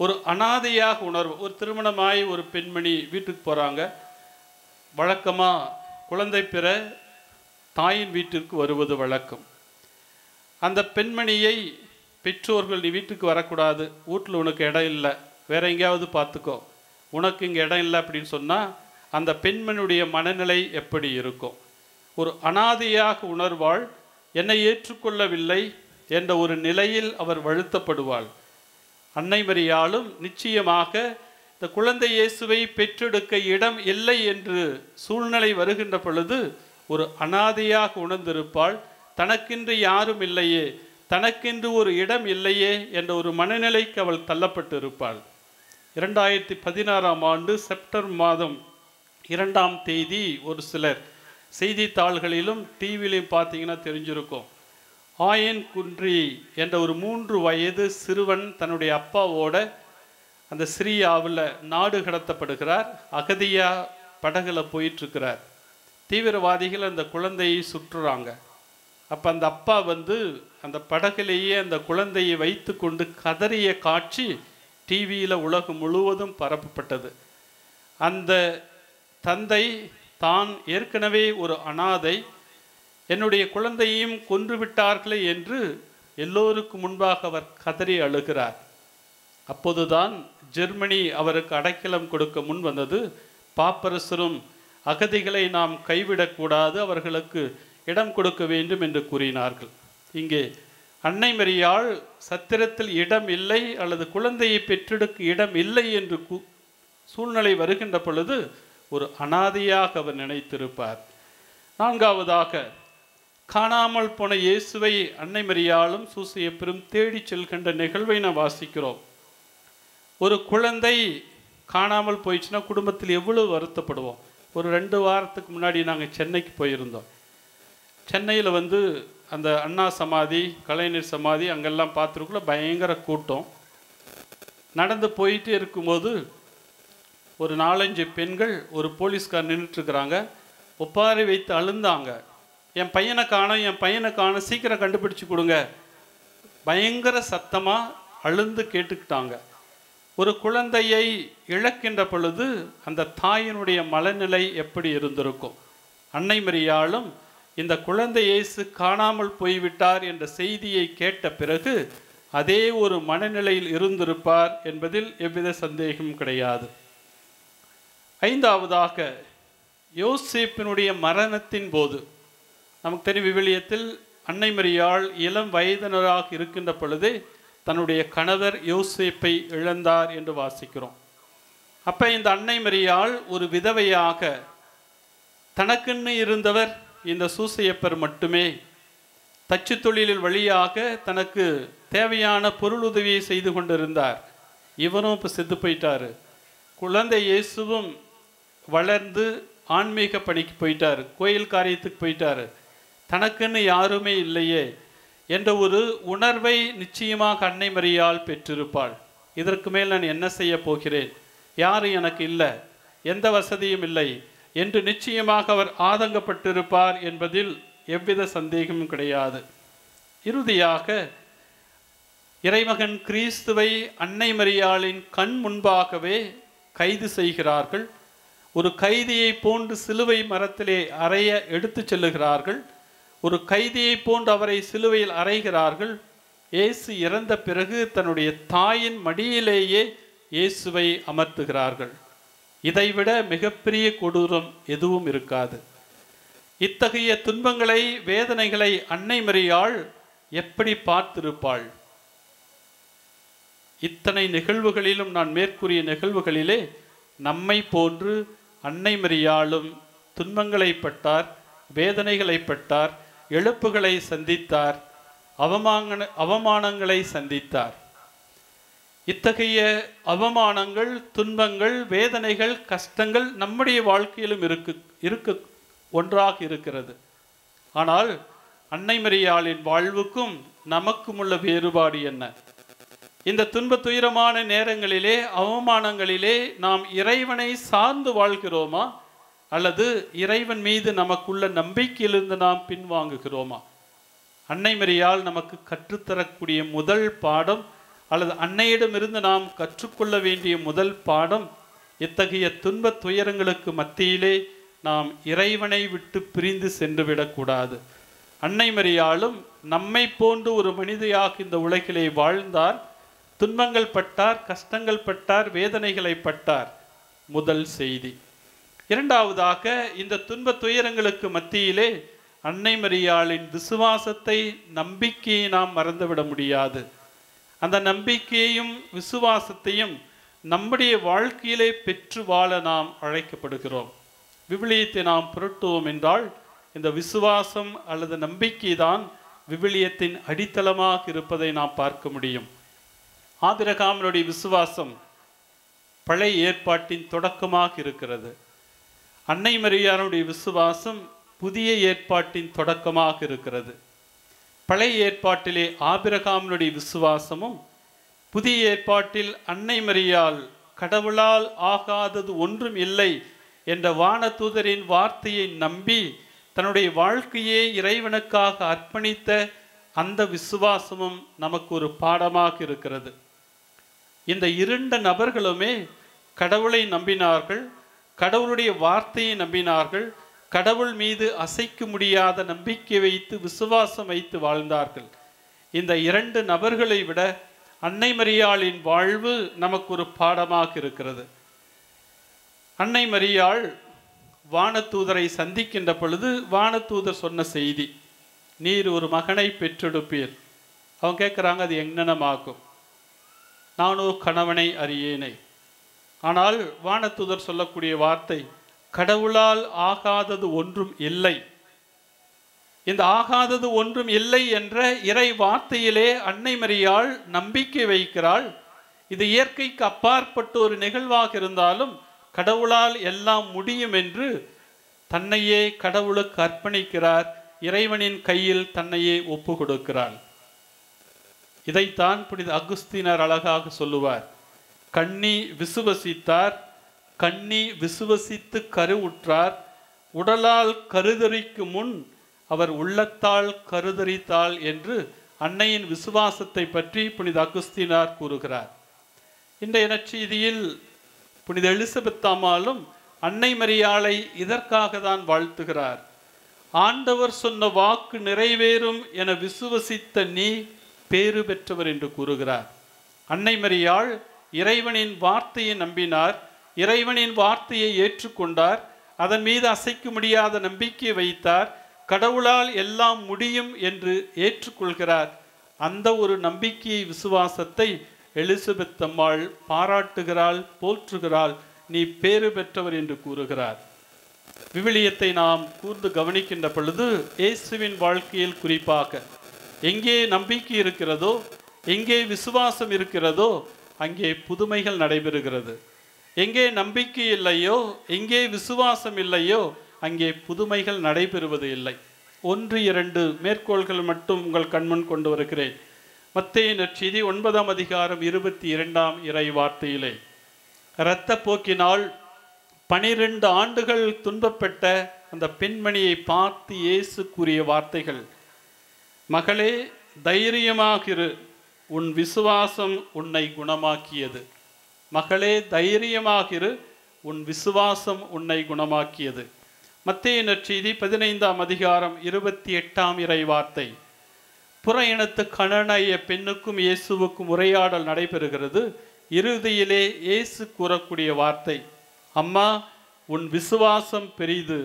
ஒரு அனாதையாக உணர்வு. ஒரு திருமணமாய் ஒரு பெண்மணி வீட்டுக்கு போகிறாங்க. வழக்கமாக குழந்தை பெற தாயின் வீட்டிற்கு வருவது வழக்கம். அந்த பெண்மணியை பெற்றோர்கள், நீ வீட்டுக்கு வரக்கூடாது, வீட்டில் உனக்கு இடம் இல்லை, வேற எங்கேயாவது பார்த்துக்கோ, உனக்கு இங்கே இடம் இல்லை அப்படின்னு சொன்னால் அந்த பெண்மணியுடைய மனநிலை எப்படி இருக்கும்? ஒரு அனாதையாக உணர்வாள். என்னை ஏற்றுக்கொள்ளவில்லை என்ற ஒரு நிலையில் அவர் வருத்தப்படுவாள். அன்னை மரியாளும் நிச்சயமாக இந்த குழந்தை இயேசுவை பெற்றெடுக்க இடம் இல்லை என்று சூழ்நிலை வருகின்ற பொழுது ஒரு அனாதையாக உணர்ந்திருப்பாள். தனக்கென்று யாரும் இல்லையே, தனக்கென்று ஒரு இடம் இல்லையே என்ற ஒரு மனநிலைக்கு அவள் தள்ளப்பட்டு இருப்பாள். 2016 ஆண்டு செப்டம்பர் மாதம் 2ஆம் தேதி ஒரு சிலர் செய்தித்தாள்களிலும் டிவிலையும் பார்த்தீங்கன்னா தெரிஞ்சிருக்கும். ஆயன் குன்றி என்ற ஒரு 3 வயது சிறுவன் தன்னுடைய அப்பாவோட அந்த சிரியாவில் நாடு கடத்தப்படுகிறார். அகதியா படகுல போயிட்டுருக்கிறார். தீவிரவாதிகள் அந்த குழந்தையை சுற்றுறாங்க. அப்போ அந்த அப்பா அந்த படகுலேயே அந்த குழந்தையை வைத்து கொண்டு கதறிய காட்சி டிவியில் உலகம் முழுவதும் பரப்பப்பட்டது. அந்த தந்தை தான் ஏற்கனவே ஒரு அனாதை, என்னுடைய குழந்தையையும் கொன்று விட்டார்களே என்று எல்லோருக்கும் முன்பாக அவர் கதறி அழுகிறார். அப்போதுதான் ஜெர்மனி அவருக்கு அடைக்கலம் கொடுக்க முன் வந்தது. பாப்பரசரும் அகதிகளை நாம் கைவிடக்கூடாது, அவர்களுக்கு இடம் கொடுக்க வேண்டும் என்று கூறினார்கள். இங்கே அன்னை மரியாள் சத்திரத்தில் இடம் இல்லை அல்லது குழந்தையை பெற்றெடுக்க இடம் இல்லை என்று சூழ்நிலை வருகின்ற பொழுது ஒரு அனாதையாக அவர் நினைத்திருப்பார். 4வதாக காணாமல் போன இயேசுவை அன்னை மரியாளும் சூசையப்பரும் தேடி செல்கின்ற நிகழ்வை நாம் வாசிக்கிறோம். ஒரு குழந்தை காணாமல் போயிடுச்சுன்னா குடும்பத்தில் எவ்வளவு வருத்தப்படுவோம். ஒரு 2 வாரத்துக்கு முன்னாடி நாங்கள் சென்னைக்கு போயிருந்தோம். சென்னையில் அந்த அண்ணா சமாதி, கலைஞர் சமாதி அங்கெல்லாம் பார்த்துருக்குள்ள பயங்கர கூட்டம். நடந்து போயிட்டே இருக்கும்போது ஒரு 4-5 பெண்கள் ஒரு போலீஸ்கார் நின்றுட்டுருக்குறாங்க. ஒப்பாரி வைத்து அழுந்தாங்க. என் பையனை காணோம், சீக்கிரம் கண்டுபிடிச்சி கொடுங்க. பயங்கர சத்தமாக அழுந்து கேட்டுக்கிட்டாங்க. ஒரு குழந்தையை இழக்கின்ற பொழுது அந்த தாயினுடைய மனநிலை எப்படி இருந்திருக்கும்? அன்னை மரியாளும் இந்த குழந்தை இயேசு காணாமல் போய்விட்டார் என்ற செய்தியை கேட்ட பிறகு அதே ஒரு மனநிலையில் இருந்திருப்பார் என்பதில் எவ்வித சந்தேகமும் கிடையாது. 5வதாக யோசேப்பினுடைய மரணத்தின் போது நமக்கு தெரியும், விவிலியத்தில் அன்னை மரியாள் இளம் வயதினராக இருக்கின்ற பொழுதே தன்னுடைய கணவர் யோசேப்பை இழந்தார் என்று வாசிக்கிறோம். அப்போ இந்த அன்னை மரியாள் ஒரு விதவையாக, தனக்குன்னு இருந்தவர் இந்த சூசையப்பர் மட்டுமே, தச்சு தொழிலில் வழியாக தனக்கு தேவையான பொருளுதவியை செய்து கொண்டிருந்தார். இவரும் இப்போ செத்து போயிட்டார். குழந்தை இயேசுவும் வளர்ந்து ஆன்மீக பணிக்கு போயிட்டார், கோயில் காரியத்துக்கு போயிட்டார். தனக்குன்னு யாருமே இல்லையே என்ற ஒரு உணர்வை நிச்சயமாக அன்னை மரியாள் பெற்றிருப்பாள். இதற்கு மேல் நான் என்ன செய்ய போகிறேன், யாரும் எனக்கு இல்லை, எந்த வசதியும் இல்லை என்று நிச்சயமாக அவர் ஆதங்கப்பட்டிருப்பார் என்பதில் எவ்வித சந்தேகமும் கிடையாது. இறுதியாக இறைமகன் கிறிஸ்துவை அன்னை மரியாளின் கண் முன்பாகவே கைது செய்கிறார்கள். ஒரு கைதியை போன்று சிலுவை மரத்திலே அறைய எடுத்து செல்லுகிறார்கள். ஒரு கைதியை போன்று அவரை சிலுவையில் அறைகிறார்கள். இயேசு இறந்த பிறகு தன்னுடைய தாயின் மடியிலேயே இயேசுவை அமர்த்துகிறார்கள். இதைவிட மிகப்பெரிய கொடூரம் எதுவும் இருக்காது. இத்தகைய துன்பங்களை, வேதனைகளை அன்னை மரியாள் எப்படி பார்த்திருப்பாள்? இத்தனை நிகழ்வுகளிலும், நான் மேற்கூறிய நிகழ்வுகளிலே நம்மை போன்று அன்னை மரியாளும் துன்பங்களை பட்டார், வேதனைகளை பட்டார், இழப்புகளை சந்தித்தார், அவமானங்களை சந்தித்தார். இத்தகைய அவமானங்கள், துன்பங்கள், வேதனைகள், கஷ்டங்கள் நம்முடைய வாழ்க்கையிலும் இருக்க ஒன்றாக இருக்கிறது. ஆனால் அன்னை மரியாளின் வாழ்வுக்கும் நமக்கும் உள்ள வேறுபாடு என்ன? இந்த துன்ப துயரமான நேரங்களிலே, அவமானங்களிலே நாம் இறைவனை சார்ந்து வாழ்கிறோமா அல்லது இறைவன் மீது நமக்குள்ள நம்பிக்கையிலிருந்து நாம் பின்வாங்குகிறோமா? அன்னை மரியாள் நமக்கு கற்றுத்தரக்கூடிய முதல் பாடம் அல்லது அன்னையிடமிருந்து நாம் கற்றுக்கொள்ள வேண்டிய முதல் பாடம், இத்தகைய துன்பத் துயரங்களுக்கு மத்தியிலே நாம் இறைவனை விட்டு பிரிந்து சென்று விடக்கூடாது. அன்னை மரியாளும் நம்மை போன்று ஒரு மனிதையாக இந்த உலகிலே வாழ்ந்தார். துன்பங்கள் பட்டார், கஷ்டங்கள் பட்டார், வேதனைகளை பட்டார். முதல் செய்தி. இரண்டாவதாக, இந்த துன்பத் துயரங்களுக்கு மத்தியிலே அன்னை மரியாளின் விசுவாசத்தை, நம்பிக்கையை நாம் மறந்துவிட முடியாது. அந்த நம்பிக்கையையும் விசுவாசத்தையும் நம்முடைய வாழ்க்கையிலே பெற்று வாழ நாம் அழைக்கப்படுகிறோம். விவிலியத்தை நாம் புரட்டுவோம் என்றால் இந்த விசுவாசம் அல்லது நம்பிக்கை தான் விவிலியத்தின் அடித்தளமாக இருப்பதை நாம் பார்க்க முடியும். ஆபிரகாமினுடைய விசுவாசம் பழைய ஏற்பாட்டின் தொடக்கமாக இருக்கிறது. அன்னை மரியாளுடைய விசுவாசம் புதிய ஏற்பாட்டின் தொடக்கமாக இருக்கிறது. பழைய ஏற்பாட்டிலே ஆபிரகாமினுடைய விசுவாசமும், புதிய ஏற்பாட்டில் அன்னை மரியாள் கடவுளால் ஆகாதது ஒன்றும் இல்லை என்ற வானதூதரின் வார்த்தையை நம்பி தன்னுடைய வாழ்க்கையை இறைவனுக்காக அர்ப்பணித்த அந்த விசுவாசமும் நமக்கு ஒரு பாடமாக இருக்கிறது. இந்த இரண்டு நபர்களுமே கடவுளை நம்பினார்கள், கடவுளுடைய வார்த்தையை நம்பினார்கள், கடவுள் மீது அசைக்க முடியாத நம்பிக்கை வைத்து விசுவாசம் வைத்து வாழ்ந்தார்கள். இந்த இரண்டு நபர்களை விட அன்னை மரியாளின் வாழ்வு நமக்கு ஒரு பாடமாக இருக்கிறது. அன்னை மரியாள் வானதூதரை சந்திக்கின்ற பொழுது வானதூதர் சொன்ன செய்தி, நீர் ஒரு மகனை பெற்றெடுப்பீர். அவங்க கேட்குறாங்க, அது எங்கனமாகும்? நான் ஒரு கணவனை அறியேனே. ஆனால் வானதூதர் சொல்லக்கூடிய வார்த்தை, கடவுளால் ஆகாதது ஒன்றும் இல்லை. இந்த ஆகாதது ஒன்றும் இல்லை என்ற இறை வார்த்தையிலே அன்னை மரியாள் நம்பிக்கை வைக்கிறாள். இது இயற்கைக்கு அப்பாற்பட்ட ஒரு நிகழ்வாக இருந்தாலும் கடவுளால் எல்லாம் முடியும் என்று தன்னையே கடவுளுக்கு அர்ப்பணிக்கிறார். இறைவனின் கையில் தன்னையே ஒப்பு கொடுக்கிறாள். இதைத்தான் புனித அகுஸ்தீனர் அழகாக சொல்லுவார். கண்ணி விசுவசித்தார், கண்ணி விசுவசித்து கருவுற்றார், உடலால் கருதறிக்கு முன் அவர் உள்ளத்தால் கருதறித்தாள் என்று அன்னையின் விசுவாசத்தை பற்றி புனித அகுஸ்தீனார் கூறுகிறார். இன்றைய நற்செய்தியில் புனித எலிசபெத் அம்மாளும் அன்னை மரியாளை இதற்காக தான் வாழ்த்துகிறார். ஆண்டவர் சொன்ன வாக்கு நிறைவேறும் என விசுவசித்த நீ பேறு பெற்றவர் என்று கூறுகிறார். அன்னை மரியாள் இறைவனின் வார்த்தையை நம்பினார், இறைவனின் வார்த்தையை ஏற்றுக்கொண்டார், அதன் மீது அசைக்க முடியாத நம்பிக்கை வைத்தார், கடவுளால் எல்லாம் முடியும் என்று ஏற்றுக்கொள்கிறார். அந்த ஒரு நம்பிக்கையை, விசுவாசத்தை எலிசபெத் அம்மாள் பாராட்டுகிறாள், போற்றுகிறாள். நீ பேறு பெற்றவர் என்று கூறுகிறார். விவிலியத்தை நாம் கூர்ந்து கவனிக்கின்ற பொழுது இயேசுவின் வாழ்க்கையில் குறிப்பாக எங்கே நம்பிக்கை இருக்கிறதோ, எங்கே விசுவாசம் இருக்கிறதோ அங்கே புதுமைகள் நடைபெறுகிறது. எங்கே நம்பிக்கை இல்லையோ, எங்கே விசுவாசம் இல்லையோ அங்கே புதுமைகள் நடைபெறுவது இல்லை. 1-2 மேற்கோள்கள் மட்டும் உங்கள் கண்முன் கொண்டு வருகிறேன். மத்தேயு நற்செய்தி 9ஆம் அதிகாரம் 22ஆம் இறை வார்த்தையிலே, இரத்த போக்கினால் 12 ஆண்டுகள் துன்பப்பட்ட அந்த பெண்மணியை பார்த்து இயேசு கூறிய வார்த்தைகள், மகளே தைரியமாகிரு, உன் விசுவாசம் உன்னை குணமாக்கியது. மகளே தைரியமாகிரு, உன் விசுவாசம் உன்னை குணமாக்கியது. மத்தேயு நற்செய்தி 15ஆம் அதிகாரம் 28ஆம் இறை வார்த்தை, புற இனத்து கனனைய பெண்ணுக்கும் இயேசுவுக்கும் உரையாடல் நடைபெறுகிறது. இறுதியிலே இயேசு கூறக்கூடிய வார்த்தை, அம்மா உன் விசுவாசம் பெரிது,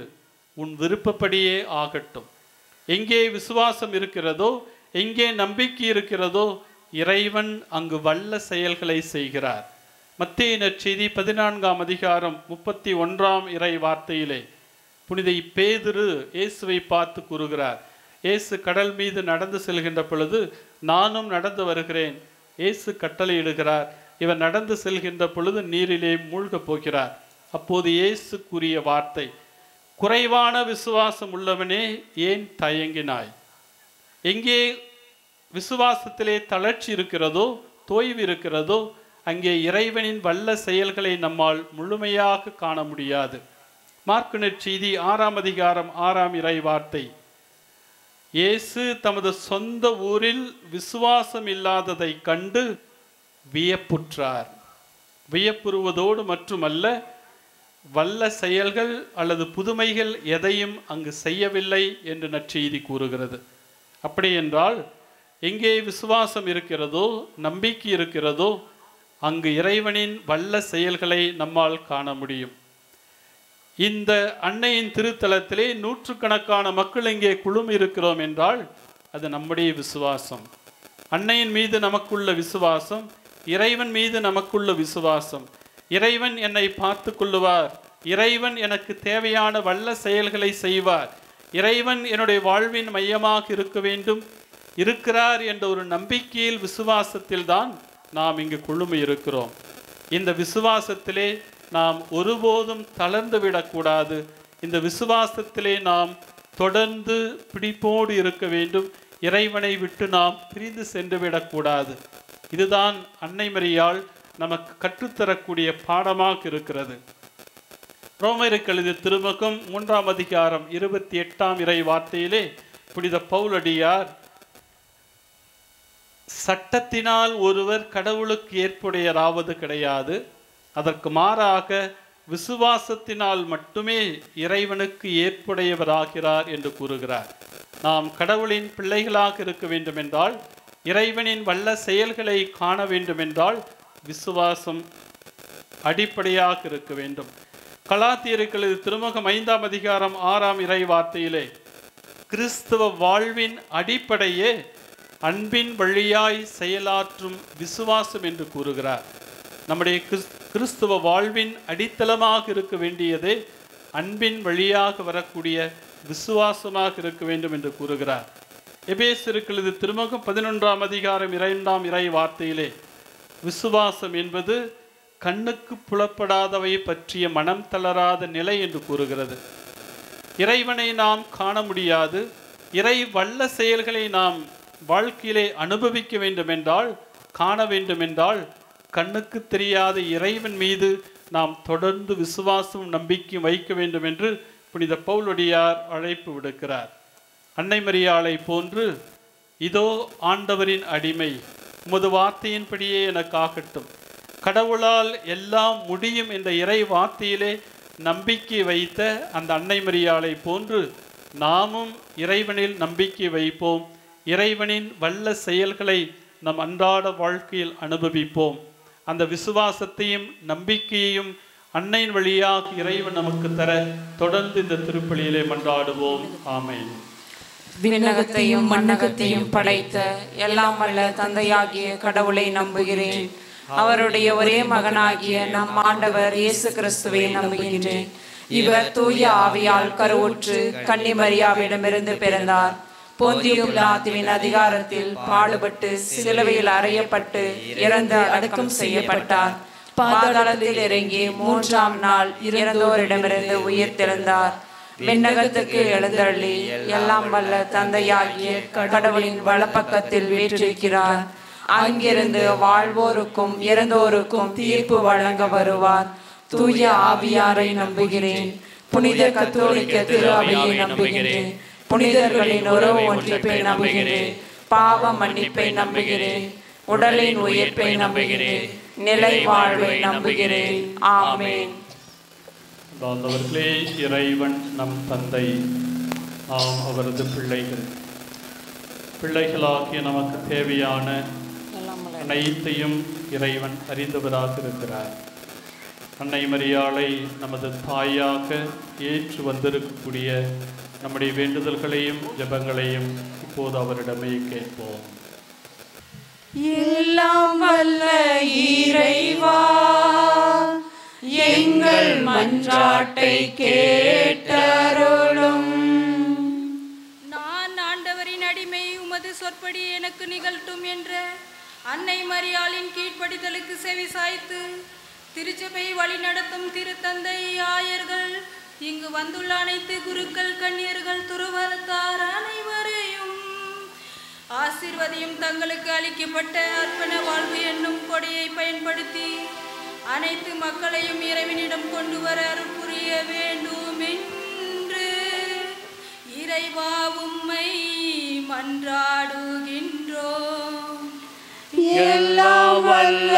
உன் விருப்பப்படியே ஆகட்டும். எங்கே விசுவாசம் இருக்கிறதோ, எங்கே நம்பிக்கை இருக்கிறதோ இறைவன் அங்கு வல்ல செயல்களை செய்கிறார். மத்தேயு நற்செய்தி 14ஆம் அதிகாரம் 31ஆம் இறை வார்த்தையிலே புனித பேதுரு இயேசுவை பார்த்து கூறுகிறார். இயேசு கடல் மீது நடந்து செல்கின்ற பொழுது, நானும் நடந்து வருகிறேன். இயேசு கட்டளையிடுகிறார். இவர் நடந்து செல்கின்ற பொழுது நீரிலே மூழ்கப் போகிறார். அப்போது இயேசு கூறிய வார்த்தை, குறைவான விசுவாசம் உள்ளவனே ஏன் தயங்கினாய்? எங்கே விசுவாசத்திலே தளர்ச்சி இருக்கிறதோ, தோய்வு இருக்கிறதோ அங்கே இறைவனின் வல்ல செயல்களை நம்மால் முழுமையாக காண முடியாது. மாற்கு நற்செய்தி 6ஆம் அதிகாரம் 6ஆம் இறை வார்த்தை, இயேசு தமது சொந்த ஊரில் விசுவாசம் இல்லாததை கண்டு வியப்புற்றார். வியப்புறுவதோடு மட்டுமல்ல, வல்ல செயல்கள் அல்லது புதுமைகள் எதையும் அங்கு செய்யவில்லை என்று நற்செய்தி கூறுகிறது. அப்படி என்றால் எங்கே விசுவாசம் இருக்கிறதோ, நம்பிக்கை இருக்கிறதோ, அங்கு இறைவனின் வல்ல செயல்களை நம்மால் காண முடியும். இந்த அன்னையின் திருத்தலத்திலே நூற்றுக்கணக்கான மக்கள் இங்கே குழுமி இருக்கிறோம் என்றால் அது நம்முடைய விசுவாசம். அன்னையின் மீது நமக்குள்ள விசுவாசம், இறைவன் மீது நமக்குள்ள விசுவாசம். இறைவன் என்னை பார்த்து கொள்ளுவார், இறைவன் எனக்கு தேவையான வல்ல செயல்களை செய்வார், இறைவன் என்னுடைய வாழ்வின் மையமாக இருக்க வேண்டும், இருக்கிறார் என்ற ஒரு நம்பிக்கையில், விசுவாசத்தில் தான் நாம் இங்கு குழுமி இருக்கிறோம். இந்த விசுவாசத்திலே நாம் ஒருபோதும் தளர்ந்து விடக்கூடாது. இந்த விசுவாசத்திலே நாம் தொடர்ந்து பிடிப்போடு இருக்க வேண்டும். இறைவனை விட்டு நாம் பிரிந்து சென்று விடக்கூடாது. இதுதான் அன்னை மரியாள் நமக்கு கற்றுத்தரக்கூடிய பாடமாக இருக்கிறது. ரோமருக்கு எழுதிய திருமுகம் 3ஆம் அதிகாரம் 28ஆம் இறை வார்த்தையிலே புனித பவுலடியார், சட்டத்தினால் ஒருவர் கடவுளுக்கு ஏற்புடையராவது கிடையாது, அதற்கு மாறாக விசுவாசத்தினால் மட்டுமே இறைவனுக்கு ஏற்புடையவராகிறார் என்று கூறுகிறார். நாம் கடவுளின் பிள்ளைகளாக இருக்க வேண்டுமென்றால், இறைவனின் வல்ல செயல்களை காண வேண்டுமென்றால் விசுவாசம் அடிப்படையாக இருக்க வேண்டும். கலாத்தியருக்கு திருமுகம் 5ஆம் அதிகாரம் 6ஆம் இறை வார்த்தையிலே கிறிஸ்தவ வாழ்வின் அடிப்படையே அன்பின் வழியாய் செயலாற்றும் விசுவாசம் என்று கூறுகிறார். நம்முடைய கிறிஸ்துவ வாழ்வின் அடித்தளமாக இருக்க வேண்டியதே அன்பின் வழியாக வரக்கூடிய விசுவாசமாக இருக்க வேண்டும் என்று கூறுகிறார். எபேசியருக்கு திருமுகம் 11ஆம் அதிகாரம் 2ஆம் இறை வார்த்தையிலே விசுவாசம் என்பது கண்ணுக்கு புலப்படாதவை பற்றிய மனம் தளராத நிலை என்று கூறுகிறது. இறைவனை நாம் காண முடியாது, இறை வல்ல செயல்களை நாம் வாழ்க்கையிலே அனுபவிக்க வேண்டுமென்றால், காண வேண்டுமென்றால், கண்ணுக்கு தெரியாத இறைவன் மீது நாம் தொடர்ந்து விசுவாசம் நம்பிக்கை வைக்க வேண்டும் என்று புனித பவுலடியார் அழைப்பு விடுக்கிறார். அன்னை மரியாளை போன்று, இதோ ஆண்டவரின் அடிமை, உமது வார்த்தையின்படியே எனக்கு ஆகட்டும், கடவுளால் எல்லாம் முடியும் என்ற இறை வார்த்தையிலே நம்பிக்கை வைத்த அந்த அன்னை மரியாளை போன்று நாமும் இறைவனில் நம்பிக்கை வைப்போம். இறைவனின் வல்ல செயல்களை நம் அன்றாட வாழ்க்கையில் அனுபவிப்போம். அந்த விசுவாசத்தையும் நம்பிக்கையையும் அன்னையின் வழியாக இறைவன் நமக்கு தர தொடர்ந்து இந்த திருப்பலியிலே மன்றாடுவோம். ஆமென். விண்ணகத்தையும் மண்ணகத்தையும் படைத்த எல்லாம் வல்ல தந்தையாகிய கடவுளை நம்புகிறேன். அவருடைய ஒரே மகனாகிய நம் ஆண்டவர் இயேசு கிறிஸ்துவை நம்புகின்றேன். இவர் தூய ஆவியால் கருவுற்று கன்னி மரியாவிடமிருந்து பிறந்தார். போந்தியு பிலாத்துவின் அதிகாரத்தில் பாடுபட்டு சிலுவையில் அறையப்பட்டு இறந்து அடக்கம் செய்யப்பட்டார். பாதாளத்தில் இறங்கி 3ஆம் நாள் இறந்தோரிடமிருந்து உயிர் தெழுந்தார். விண்ணகத்துக்கு எழுந்தருளி எல்லாம் வல்ல தந்தையாகிய கடவுளின் வலப்பக்கத்தில் வீற்றிருக்கிறார். அங்கிருந்து வாழ்வோருக்கும் இறந்தோருக்கும் தீர்ப்பு வழங்க வருவார். தூய ஆவியாரை நம்புகிறேன். புனித கத்தோலிக்க திரு அவையை நம்புகிறேன். புனிதர்களின் உறவு ஒன்றிப்பை நம்புகிறேன். பாவ மன்னிப்பை நம்புகிறேன். உடலின் உயிர்ப்பை நம்புகிறேன். நிலை வாழ்வை நம்புகிறேன். ஆமென். அவர்களே, இறைவன் நம் தந்தை, நாம் அவரது பிள்ளைகள். பிள்ளைகளாகிய நமக்கு தேவையான அனைத்தையும் இறைவன் அறிந்தவராக இருக்கிறார். அன்னை மரியாளை நமது தாயாக ஏற்று வந்திருக்கக்கூடிய நம்முடைய வேண்டுதல்களையும் ஜெபங்களையும் இப்போது அவரிடமே கேட்போம். எல்லாம் வல்ல இறைவா, எங்கள் மன்றாட்டை கேட்டருளும். நான் ஆண்டவரின் அடிமை, உமது சொற்படி எனக்கு நிகழ்த்தும் என்ற அன்னை மரியாளின் கீழ்ப்படிதலுக்கு செவி சாய்த்து திருச்சபை வழிநடத்தும் திருத்தந்தை ஆயர்கள், இங்கு வந்துள்ள அனைத்து குருக்கள், கன்னியர்கள், துறவரத்தார் அனைவரையும் ஆசீர்வதியும். தங்களுக்கு அளிக்கப்பட்ட அர்ப்பண வாழ்வு என்னும் கொடையை பயன்படுத்தி அனைத்து மக்களையும் இறைவனிடம் கொண்டு வர அருள் புரிய வேண்டும் என்று இறைவா உம்மை மன்றாடுகின்றோம். எல்லாம் வல்ல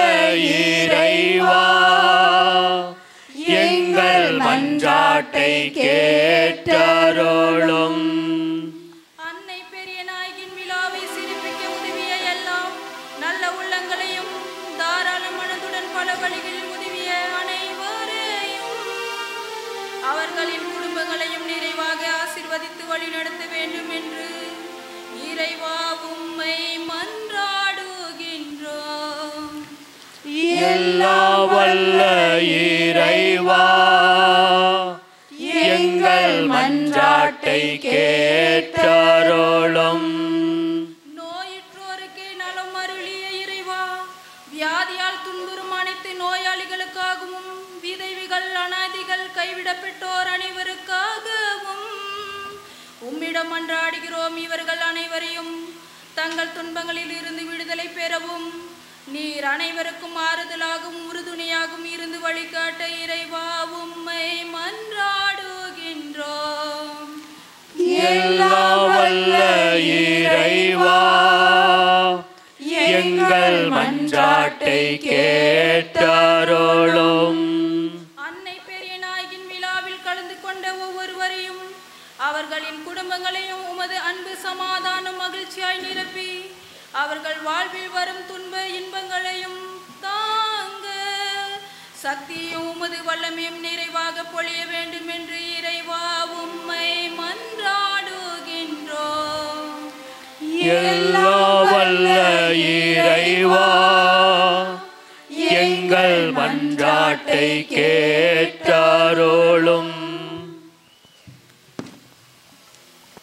மன்றாட்டை கேட்டருளும். அன்னை பெரிய நாயகின் விழாவை சிறப்பிக்க உதவிய எல்லாம் நல்ல உள்ளங்களையும் தாராள மனதுடன் பல வழிகளில் உதவிய அனைவரையும் அவர்களின் குடும்பங்களையும் நிறைவாக ஆசீர்வதித்து வழிநடத்த வேண்டும் என்று இறைவா உம்மை மன்றாடுகின்றோம். எல்லா வல்ல இறைவா, எங்கள் மன்றாட்டை கேட்டருளும். நோயுற்றோருக்கு நலம் அருளிய இறைவா, வியாதியால் துன்புறும் அனைத்து நோயாளிகளுக்காகவும் விதவைகள், அனாதைகள், கைவிடப்பட்டோர் அனைவருக்காகவும் உம்மிடம் மன்றாடுகிறோம். இவர்கள் அனைவரையும் தங்கள் துன்பங்களில் இருந்து விடுதலை பெறவும் நீர் அனைவருக்கும் ஆறுதலாகவும் உறுதுணையாகவும் இருந்து வழிகாட்ட இறைவா உம்மை மன்றாடுகின்றோம். எல்லா வல்ல இறைவா, எங்கள் மன்றாட்டை கேட்டருளும். அன்னை பெரிய நாயகின் விழாவில் கலந்து கொண்ட ஒவ்வொருவரையும் அவர்களின் குடும்பங்களையும் உமது அன்பு, சமாதானம், மகிழ்ச்சியாய் நிரப்பி அவர்கள் வாழ்வில் வரும் துன்ப இன்பங்களையும் தாங்க சக்தியும் உமது வல்லமையும் நிறைவாக பொழிய வேண்டும் என்று இறைவா உம்மை மன்றாடுகின்றோம். எல்லா வல்ல இறைவா, எங்கள் மன்றாட்டை கேட்டருளும்.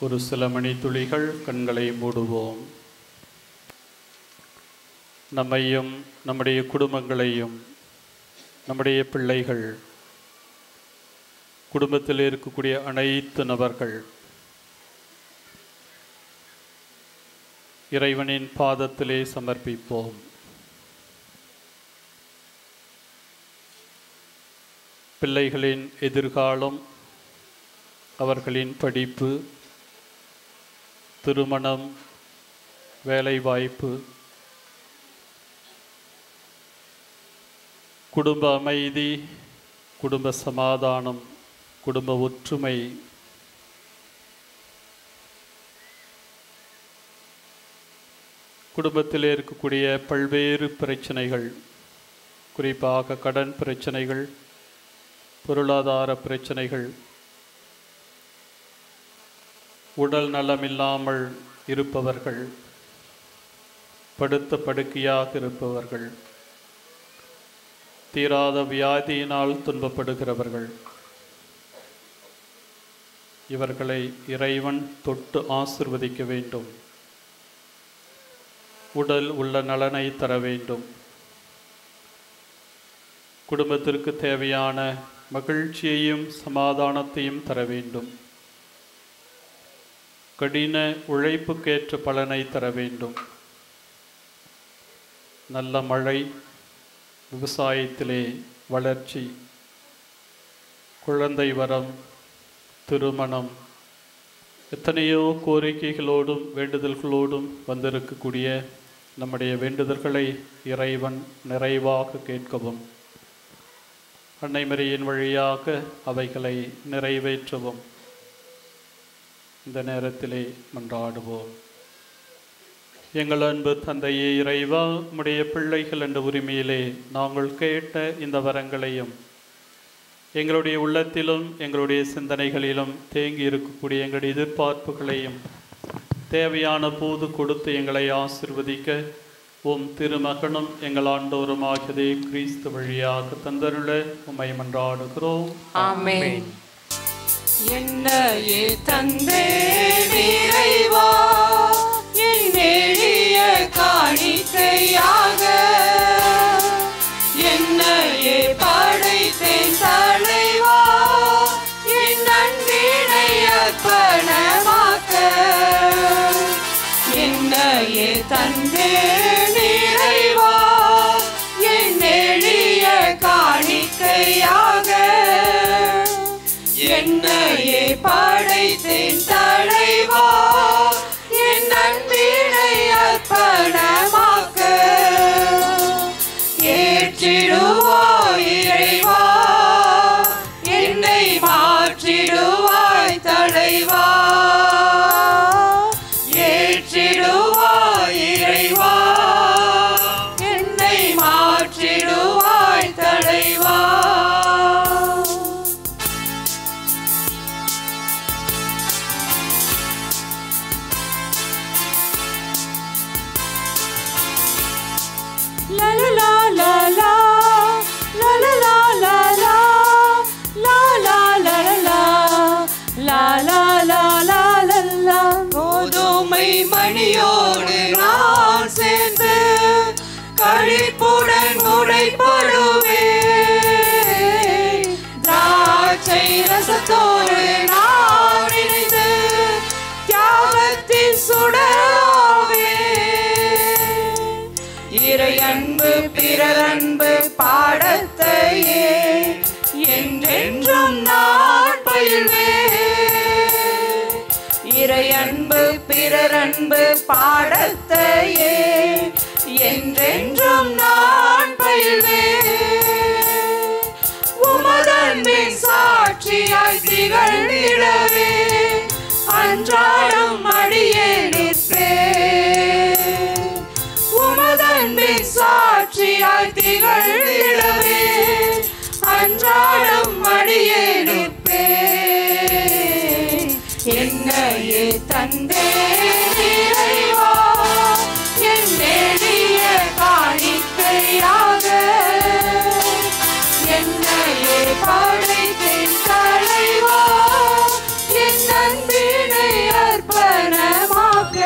ஒரு சில மணித்துளிகள் கண்களை மூடுவோம். நம்மையும் நம்முடைய குடும்பங்களையும் நம்முடைய பிள்ளைகள், குடும்பத்தில் இருக்கக்கூடிய அனைத்து நபர்கள் இறைவனின் பாதத்திலே சமர்ப்பிப்போம். பிள்ளைகளின் எதிர்காலம், அவர்களின் படிப்பு, திருமணம், வேலைவாய்ப்பு, குடும்ப அமைதி, குடும்ப சமாதானம், குடும்ப ஒற்றுமை, குடும்பத்தில் இருக்கக்கூடிய பல்வேறு பிரச்சனைகள், குறிப்பாக கடன் பிரச்சனைகள், பொருளாதார பிரச்சனைகள், உடல் நலமில்லாமல் இருப்பவர்கள், படுத்த படுக்கையாக இருப்பவர்கள், தீராத வியாதியினால் துன்பப்படுகிறவர்கள், இவர்களை இறைவன் தொட்டு ஆசிர்வதிக்க வேண்டும். உடல் உள்ள நலனை தர வேண்டும். குடும்பத்திற்கு தேவையான மகிழ்ச்சியையும் சமாதானத்தையும் தர வேண்டும். கடின உழைப்புக்கேற்ற பலனை தர வேண்டும். நல்ல மழை, விவசாயத்திலே வளர்ச்சி, குழந்தை வரம், திருமணம், எத்தனையோ கோரிக்கைகளோடும் வேண்டுதல்களோடும் வந்திருக்கக்கூடிய நம்முடைய வேண்டுதல்களை இறைவன் நிறைவாக கேட்கவும், அன்னை மரியின் வழியாக அவைகளை நிறைவேற்றவும் இந்த நேரத்திலே மன்றாடுவோம். எங்கள் அன்பு தந்தையே இறைவா, உம்முடைய பிள்ளைகள் என்ற உரிமையிலே நாங்கள் கேட்ட இந்த வரங்களையும் எங்களுடைய உள்ளத்திலும் எங்களுடைய சிந்தனைகளிலும் தேங்கி இருக்கக்கூடிய எங்களுடைய எதிர்பார்ப்புகளையும் தேவையான போது கொடுத்து எங்களை ஆசிர்வதிக்க உம் திருமகனும் எங்கள் ஆண்டோருமாகியதே கிறிஸ்து வழியாக தந்தருள உம்மை மன்றாடுகிறோம். ஆமென். என்னையே தந்தே இறைவா, என் எளிய காணிக்கையாக என்னையே படைத்தேன் தலைவா, என் அன்பினை அர்ப்பணமாக்க என்னையே தந்தே இறைவா, என் எளிய காணிக்கையாக என்னையே படைத்தேன் தலைவா, என் அன்பினை அர்ப்பணமாக்க ஏற்றிடுவாய் இறைவா, என்னை மாற்ற தியாகத்தோடு நான் இணைந்து தியாகத்தின் சுடராவே இறை அன்பு பிறர் அன்பு பாடத்தையே என்றென்றும் நான் பயில்வேன். இறை அன்பு பிறர் அன்பு பாடத்தையே என்றென்றும் நான் பயில்வேன். உமதன்பின் சாட்சியாய் திகழ்ந்திடவே அன்றாடம் அடியே நிற்பேன். உமதன்பின் சாட்சியாய் திகழ்ந்திடவே அன்றாடம் அடியே நிற்பேன். என்னையே தந்தேன் இறைவா என் எளிய காணிக்கையாக, என்னையே படைத்தேன் தலைவா என் அன்பினை அர்ப்பணமாக்க.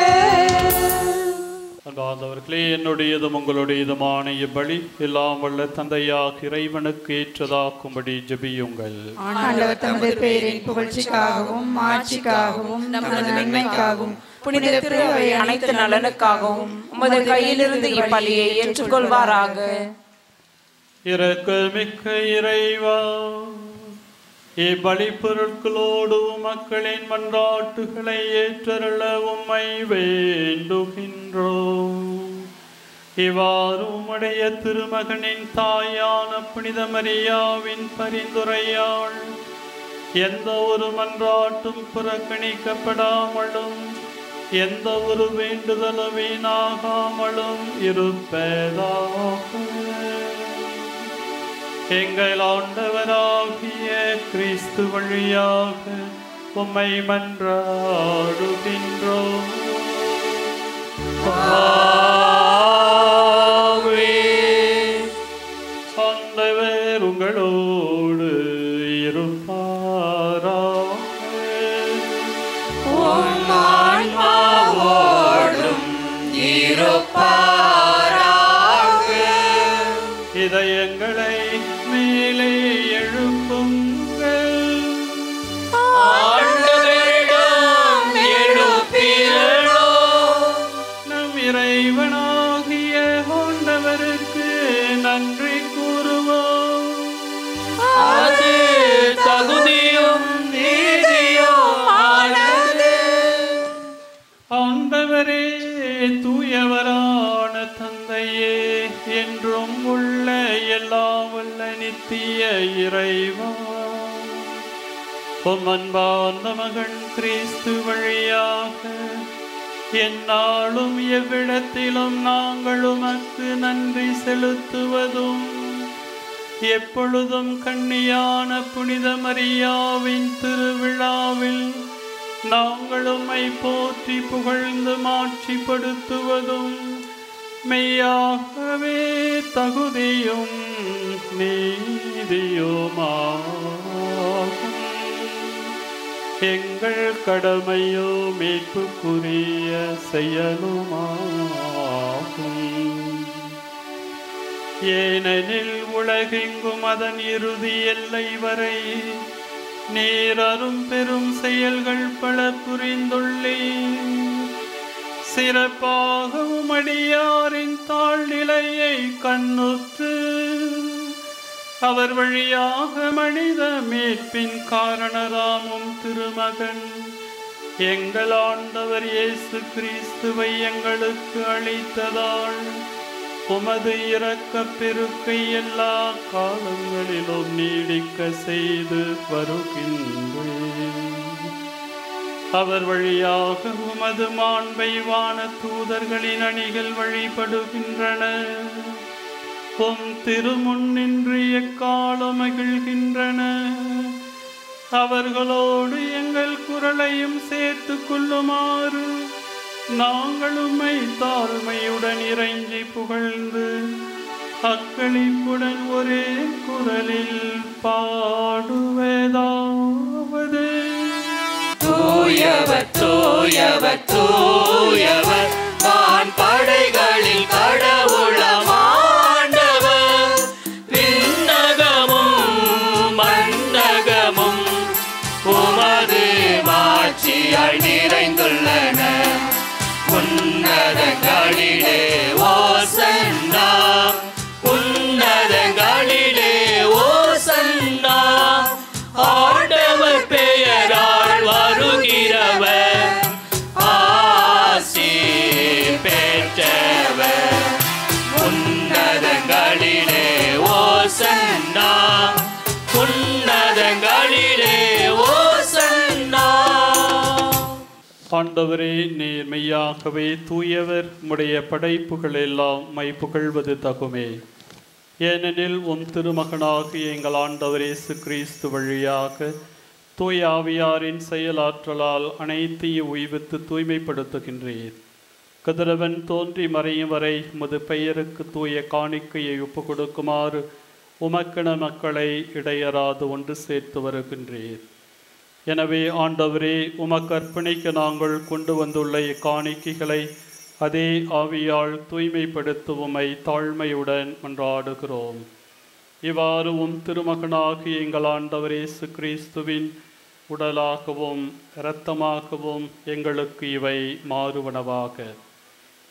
அன்பார்ந்தவர்களே, என்னுடையதும் உங்களுடையதுமான இப்பலி எல்லாம் வல்ல தந்தையாக இறைவனுக்கு ஏற்றதாக்கும்படி ஜெபியுங்கள். ஆண்டவர் தமது பேரின் புகழ்ச்சிக்காகவும் ஆட்சிக்காகவும் நமது நன்மைக்காகவும் புனித திருவை அனைத்து நலனுக்காகவும் உமது கையிலிருந்து இப்பலியை ஏற்றுக்கொள்வாராக. இரக்கமிக்க இறைவா, இப்பலி பொருட்களோடு மக்களின் மன்றாட்டுகளை ஏற்றருள உம்மை வேண்டுகின்றோம். இவ்வாறு உம்முடைய திருமகனின் தாயான புனித மரியாவின் பரிந்துரையால் எந்த ஒரு மன்றாட்டும் புறக்கணிக்கப்படாமலும் எந்த ஒரு வேண்டுதலும் வீணாகாமலும் இருப்பதாக எங்கள் ஆண்டவராகிய கிறிஸ்து வழியாக உம்மை மன்றாடுகின்றோம். ஆண்டவர் உங்களோடு இருப்பாராக. இதயங்களை மேலே எழுப்புங்கள். நம் இறைவனாகிய ஆண்டவருக்கு நன்றி கூறுவோம். அது தகுதியும் நீதியும் ஆனது. ஆண்டவரே, தூயவரான தந்தையே, என்றும் உள்ள எல்லாம் வல்ல நித்திய இறைவா, உம் அன்பார்ந்த மகன் கிறிஸ்து வழியாக எந்நாளும் எவ்விடத்திலும் நாங்கள் உமக்கு நன்றி செலுத்துவதும் எப்பொழுதும் கன்னியான புனித மரியாவின் திருவிழாவில் நாங்கள் உம்மை போற்றி புகழ்ந்து மாட்சிப்படுத்துவதும் மெய்யாகவே தகுதியும் நீதியுமாகும். எங்கள் கடமையோ மீட்புக்குரிய செயலுமாகும். ஏனெனில் உலகெங்கும் அதன் இறுதி எல்லை வரை நீரரும் பெரும் செயல்கள் பல புரிந்துள்ளீர். சிறப்பாக உமடியாரின் தாழ்நிலையை கண்ணுற்று அவர் வழியாக மனித மீட்பின் காரணராமும் திருமகன் எங்கள் ஆண்டவர் இயேசு கிறிஸ்துவை எங்களுக்கு அளித்ததால் உமது இரக்கப் பெருக்கை எல்லா காலங்களிலும் நீடிக்க செய்து வருகின்றேன். அவர் வழியாக உமது மாண்பை வான தூதர்களின் அணிகள் வழிபடுகின்றன. உம் திருமுன்னின்று எக்காலம் மகிழ்கின்றன. அவர்களோடு எங்கள் குரலையும் சேர்த்து கொள்ளுமாறு நாங்கள் உம்மை தாழ்மையுடன் இறைஞ்சி புகழ்ந்து அக்களிப்புடன் ஒரே குரலில் பாடுவதாவது: தூயவர் தூயவர் தூயவர் வான் படைகளில் கடவுளமாண்டவர். விண்ணகமும் மண்ணகமும் உமது மாட்சியாய் நிறைந்துள்ளன. உன்னதங்களிலே ஓசன்னா, உன்னதங்களிலே ஓசன்னா. ஆண்டவர் பெயரால் வருகிறவர் ஆசி பெற்றவர். உன்னதங்களிலே ஓசன்னா, உன்னதங்களிலே ஓசன்னா. ஆண்டவரே, நீர் மெய்யாகவே தூயவர். உம்முடைய படைப்புகள் எல்லாம் மை புகழ்வது தகுமே. ஏனெனில் உம் திருமகனாகிய எங்கள் ஆண்டவர் இயேசு கிறிஸ்து வழியாக தூய ஆவியாரின் செயலாற்றலால் அனைத்தையும் உய்வித்து தூய்மைப்படுத்துகின்றீர். கதிரவன் தோன்றி மறையும் வரை உமது பெயருக்கு தூய காணிக்கையை ஒப்பு கொடுக்குமாறு உமக்கென மக்களை இடையறாது ஒன்று சேர்த்து வருகின்றீர். எனவே ஆண்டவரே, உமக்கு அர்ப்பணிக்க நாங்கள் கொண்டு வந்துள்ள இக்காணிக்கைகளை அதே ஆவியால் தூய்மைப்படுத்த உம்மை தாழ்மையுடன் மன்றாடுகிறோம். இவ்வாறு உம் திருமகனாகிய எங்கள் ஆண்டவர் இயேசு கிறிஸ்துவின் உடலாகவும் இரத்தமாகவும் எங்களுக்கு இவை மாறுவனவாக.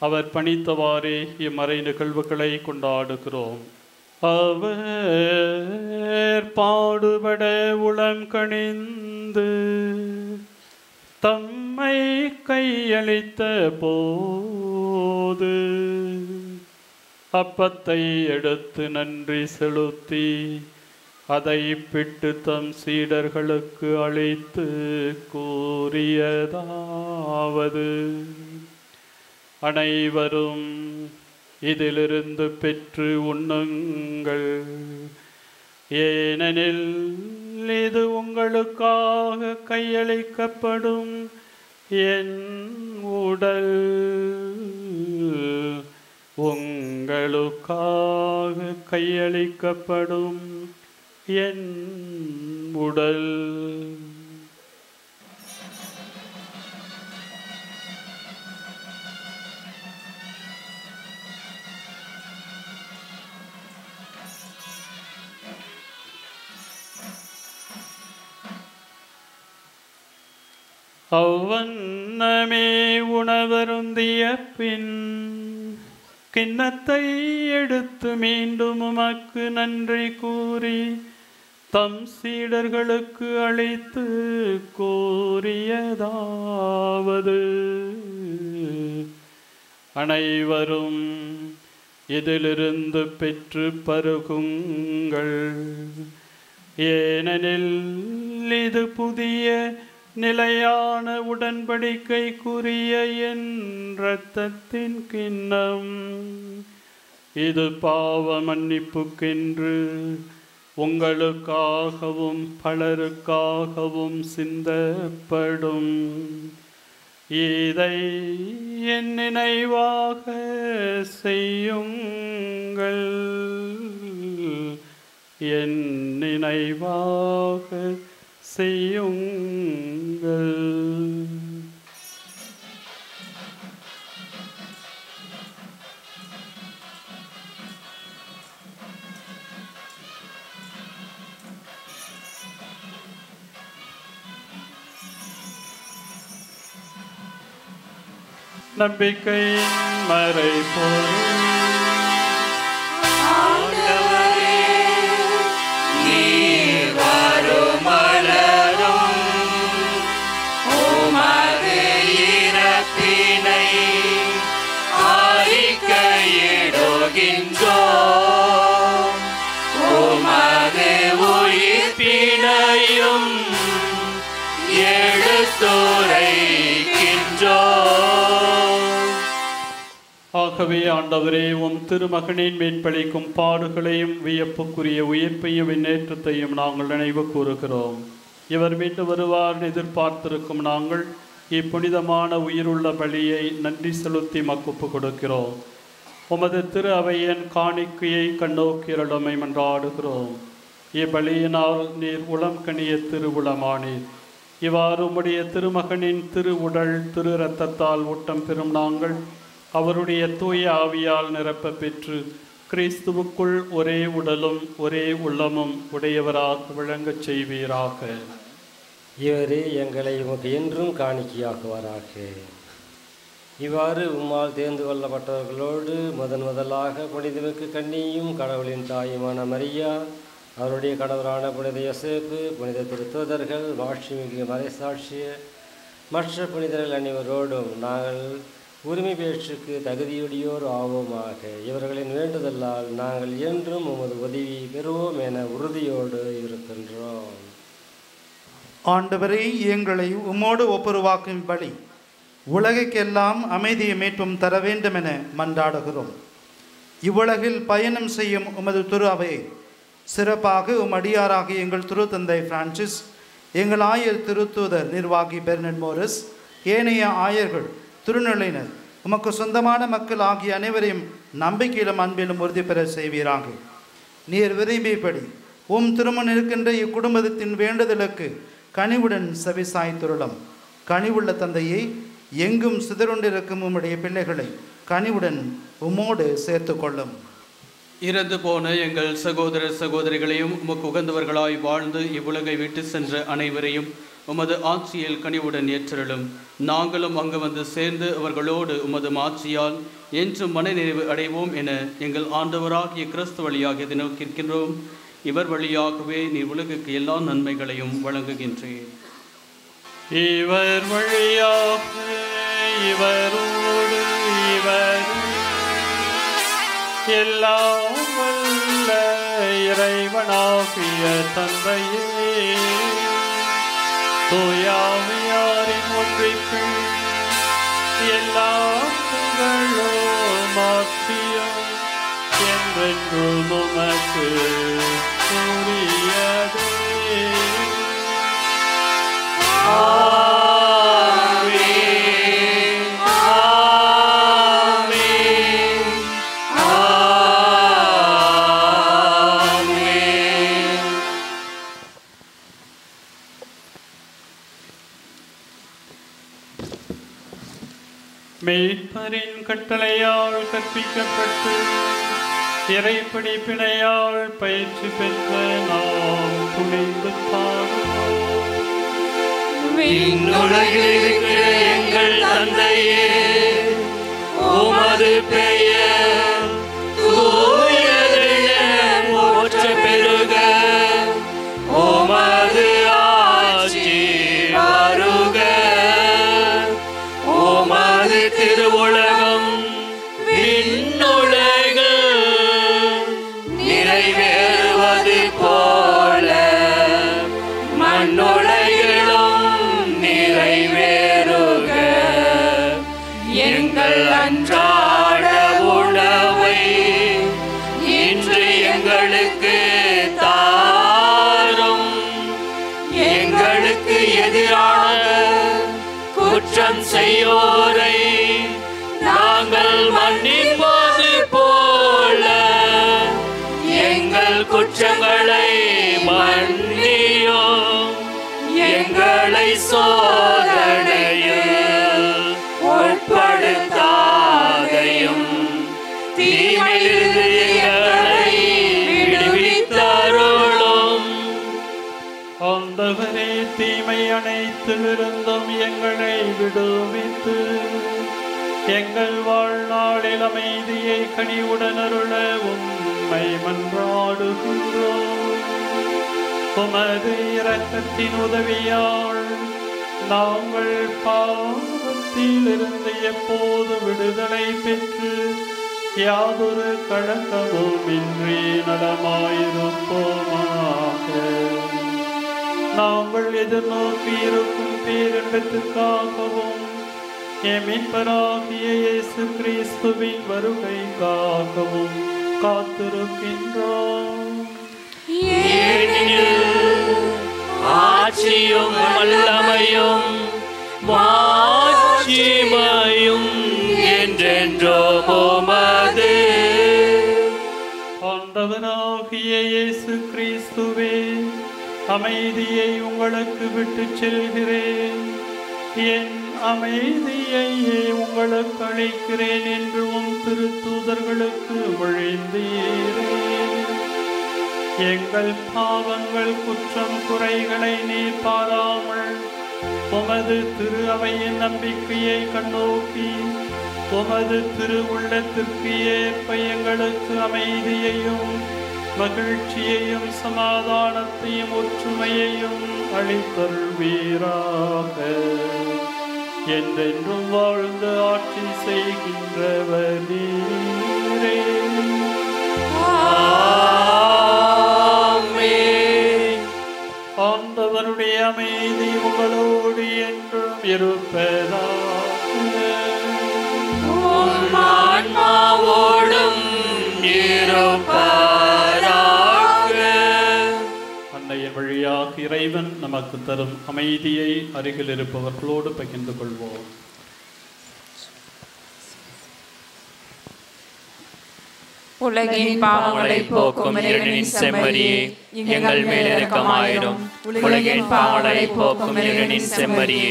அவர் பணித்தவாறே இம்மறை நிகழ்வுகளை கொண்டாடுகிறோம். அவர் பாடுபட உளம் கணிந்து தம்மை கையளித்த போது அப்பத்தை எடுத்து நன்றி செலுத்தி அதை பிட்டு தம் சீடர்களுக்கு அளித்து கூறியதாவது: அனைவரும் இதிலிருந்து பெற்று உண்ணுங்கள், ஏனெனில் இது உங்களுக்காக கையளிக்கப்படும் என் உடல். உங்களுக்காக கையளிக்கப்படும் என் உடல். அவ்வண்ணமே உணவருந்திய பின் கிண்ணத்தை எடுத்து மீண்டும் உமக்கு நன்றி கூறி தம் சீடர்களுக்கு அளித்து கூறியதாவது: அனைவரும் இதிலிருந்து பெற்று பருகுங்கள், ஏனெனில் இது புதிய நிலையான உடன்படிக்கைக்குரிய என் இரத்தத்தின் கிண்ணம். இது பாவ மன்னிப்புக்கென்று உங்களுக்காகவும் பலருக்காகவும் சிந்தப்படும். இதை என் நினைவாக செய்யுங்கள், என் நினைவாக செய்யுங்கள். நம்பிக்கையின் மறைபொருள் ஆகவே ஆண்டவரே, உம் திருமகனின் மீட்பளிக்கும் பாடுகளையும் வியப்புக்குரிய உயிர்ப்பையும் விண்ணேற்றத்தையும் நாங்கள் நினைவு கூறுகிறோம். இவர் மீண்டு வருவார் எதிர்பார்த்திருக்கும் நாங்கள் இப்புனிதமான உயிருள்ள பலியை நன்றி செலுத்தி மக்குப்பு கொடுக்கிறோம். உமது திரு அவையின் காணிக்கையை கண்ணோக்கிறடமை மன்றாடுகிறோம். இப்பலியினால் நீர் உளம் கனிய திருவுளமானீர். இவ்வாறு உம்முடைய திருமகனின் திரு உடல் திரு இரத்தத்தால் ஊட்டம் பெறும் நாங்கள் அவருடைய தூய ஆவியால் நிரப்ப பெற்று கிறிஸ்துவுக்குள் ஒரே உடலும் ஒரே உள்ளமும் உடையவராக விளங்கச் செய்வீராக. இவரே எங்களை உமக்கு என்றும் காணிக்கையாக்குவாராக. இவ்வாறு உம்மால் தேர்ந்து கொள்ளப்பட்டவர்களோடு முதலாக புனிதமிக்கு கன்னியும் கடவுளின் தாயுமான மரியா, அவருடைய கணவரான புனித யோசேப்பு, புனித திருத்தூதர்கள், மாட்சிமிகு மறைசாட்சிய மற்ற புனிதர்கள் அனைவரோடும் நாங்கள் உரிமை பேச்சுக்கு தகுதியுடையோர் ஆவோமாக. இவர்களின் வேண்டுதலால் நாங்கள் என்றும் உமது உதவி பெறுவோம் என உறுதியோடு இருக்கின்றோம். ஆண்டவரே, எங்களை உம்மோடு ஒப்புருவாக்கும் பலி உலகுக்கெல்லாம் அமைதியை மீட்பும் தர வேண்டும் என மன்றாடுகிறோம். இவ்வுலகில் பயணம் செய்யும் உமது திரு அவையை சிறப்பாக அடியாராகிய எங்கள் திருத்தந்தை பிரான்சிஸ், எங்கள் ஆயர் திருத்தூதர் நிர்வாகி பெர்னட் மோரிஸ், ஏனைய ஆயர்கள், திருநிலையினர், உமக்கு சொந்தமான மக்கள் ஆகிய அனைவரையும் நம்பிக்கையிலும் அன்பிலும் உறுதி பெற செய்வீராக. நீர் விரும்பியபடி திருமணம் இருக்கின்ற இக்குடும்பத்தின் வேண்டுதலுக்கு கனிவுடன் செவிசாய்த்துருளும். கனிவுள்ள தந்தையை, எங்கும் சிதறுண்டிருக்கும் உம்முடைய பிள்ளைகளை கனிவுடன் உம்மோடு சேர்த்து கொள்ளும். இறந்து போன எங்கள் சகோதர சகோதரிகளையும் உமக்கு உகந்தவர்களாய் வாழ்ந்து இவ்வுலகை விட்டு சென்ற அனைவரையும் உமது ஆட்சியில் கனிவுடன் ஏற்றருளும். நாங்களும் அங்கு வந்து சேர்ந்து அவர்களோடு உமது ஆட்சியால் என்றும் மனநிறைவு அடைவோம் என எங்கள் ஆண்டவராகிய கிறிஸ்து வழியாக இதை நோக்கியிருக்கின்றோம். இவர் வழியாகவே நீ உலகுக்கு எல்லா நன்மைகளையும் வழங்குகின்றேன். இவர் வழியாக இவரோடு இவர் எல்லாம் வல்ல இறைவனாகிய தந்தையே, தூயாவியாரின் ஒன்றிப்பில் எல்லா புகழும் ஆட்சியும் என்றென்றும் உமக்கு உரியதே. மீட்பரின் கட்டளையால் கற்பிக்கப்பட்டு இறைப்படிப்பினையால் பயிற்சி பெற்ற நாம் துணிந்து பாடுவோம். விண்ணுலகில் இருக்கிற எங்கள் தந்தையே, உமது பெயர் தூயதென போற்ற பெருக, உமது ஆட்சி வருக, உமது திருவுலகம் விண்ணுலகில் நிறைவேறுவது போல மண்ணுலகிலும் நிறைவேறுக. எங்கள் அன்றாட உணவை இன்று எங்களுக்கு தாரும். எங்களுக்கு எதிரான குற்றம் செய்யோரை நாங்கள் மன்னிப்பது போல எங்கள் குற்றங்களை மன்னியும். எங்களை சோதனையில் உட்படுத்தாதையும் தீமையிலிருந்து எங்களை விடுவித்தருளும். ஆண்டவரே, தீமை அனைத்திலிருந்தும் எங்களை விடுவித்து எங்கள் வாழ்நாளில் அமைதியை கனிவுடன் அருள உம்மை மன்றாடுகின்றோம். உமது இரக்கத்தின் உதவியால் நாங்கள் பாவத்திலிருந்து எப்போது விடுதலை பெற்று யாதொரு கலக்கமும் இன்றி நலமாயிருப்போமாக. நாங்கள் எதிர்நோக்கி இருக்கும் பேரின்பத்திற்காகவும் மீட்பராகிய இயேசு கிறிஸ்துவின் வருகைக்காகவும் காத்திருக்கின்றோம். ஆட்சியும் வல்லமையும் மாட்சிமையும் என்றென்றும் உமது. ஆண்டவராகிய இயேசு கிறிஸ்துவே, அமைதியை உங்களுக்கு விட்டு செல்கிறேன், என் அமைதியையே உங்களுக்கு அளிக்கிறேன் என்று உம் திருத்தூதர்களுக்கு மொழிந்தீரே. எங்கள் பாவங்கள் குற்றம் குறைகளை நீர் பாராமல் உமது திரு அவையின் நம்பிக்கையை கண்ணோக்கி உமது திரு உள்ளத்திற்கு ஏற்ப எங்களுக்கு அமைதியையும் மகிழ்ச்சியையும் சமாதானத்தையும் ஒற்றுமையையும் அளித்தருள்வீராக. என்றென்றும் வாழ்ந்து ஆட்சி செய்கின்றவர் நீரே. ஆண்டவருடைய அமைதி உங்களோடு என்றும் இருப்பதாக. ஆன்மாவோடும் இருப்பதாக. அன்னையின் வழியாக இறைவன் நமக்கு தரும் அமைதியை அருகில் இருப்பவர்களோடு பகிர்ந்து கொள்வோம். உலகின் பாவங்களை போக்கும் இறைவனின் செம்மறியே, எங்கள் மேல் இரக்கமாயிரும். உலகின் பாவங்களை போக்கும் இறைவனின் செம்மறியே,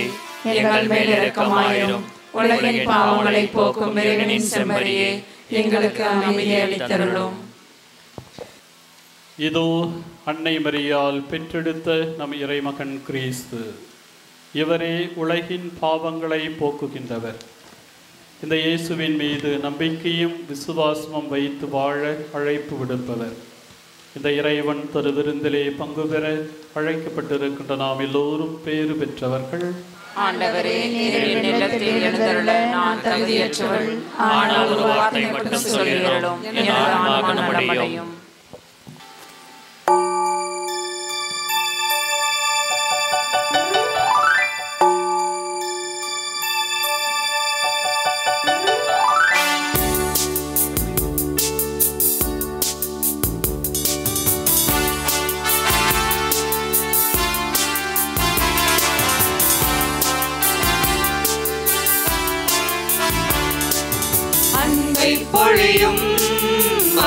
எங்கள் மேல் இரக்கமாயிரும். உலகின் பாவங்களை போக்கும் இறைவனின் செம்மறியே, எங்களுக்கு அமைதி அளித்தருளும். இதோ அன்னை மரியால் பெற்றெடுத்த நம் இறைமகன் கிறிஸ்து. இவரே உலகின் பாவங்களை போக்குகின்றவர். இந்த இயேசுவின் மீது நம்பிக்கையும் விசுவாசமும் வைத்து வாழ அழைப்பு விடுப்பவர். இந்த இறைவன் தரு விருந்திலே பங்கு பெற அழைக்கப்பட்டிருக்கின்ற நாம் எல்லோரும் பேறு பெற்றவர்கள். ஆண்டவரே, நீர் என் இல்லத்தில் எழுந்தருள நான் தகுதியற்றவள். ஆனால் ஒரு வார்த்தை மட்டும் சொல்லியருளும், எனது ஆன்மா நலமடையும். பொழியும்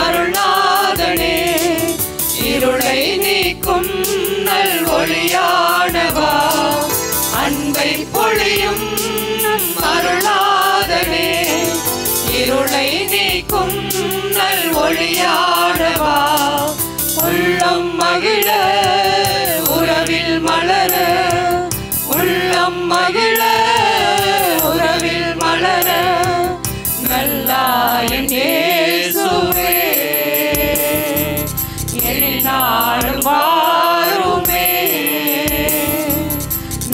அருளாதனே, இருளை நீக்கும் நல் ஒளியானவா. அன்பை பொழியும் அருளாதனே, இருளை நீக்கும் நல் ஒளியானவா. உள்ளம் மகிழ உறவில் மலர, உள்ளம் மகிழ உறவில் மலர, நல்லாயன் இயேசுவே என்னாலும் வாருமே.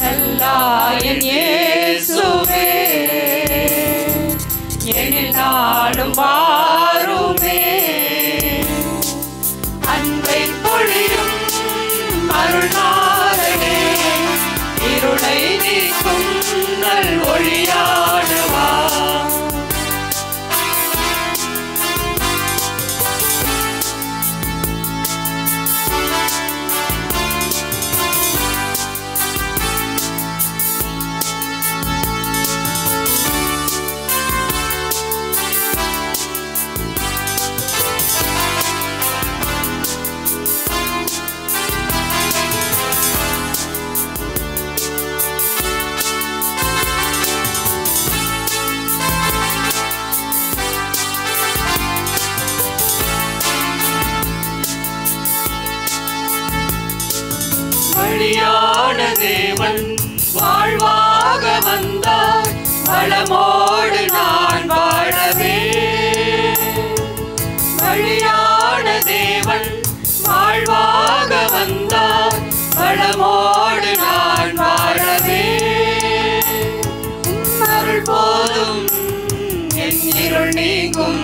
நல்லாயன் இயேசுவே என்னாலும் வாருமே. அன்பை பொழியும் அருளாதனே, இருளை நீக்கும் நல் ஒளியானவா. வழியான தேவன் வாழ்வாக வந்தார், வளமோடு நான் வாழவே. வழியான தேவன் வாழ்வாக வந்தார், வளமோடு நான் வாழவே. அருள் போதும் என் இருள் நீங்கும்,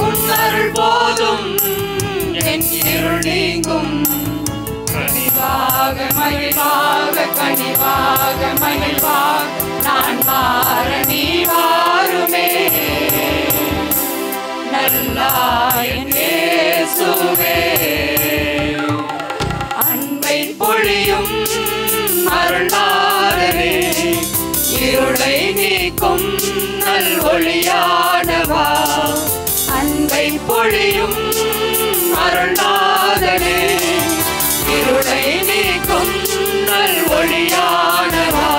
உன் அருள் போதும் என் இருள் நீங்கும். கனிவாக மகிழ்வாக கனிவாக மகிழ்வாக நான் மாற நீ வாருமே. நல்லாயன் இயேசுவே அன்பை பொழியும் அருளாதனே, இருளை நீக்கும் நல் ஒளியானவா. அன்பை பொழியும் அருளாதனே, இருளை நீக்கும் நல் ஒளியானவா.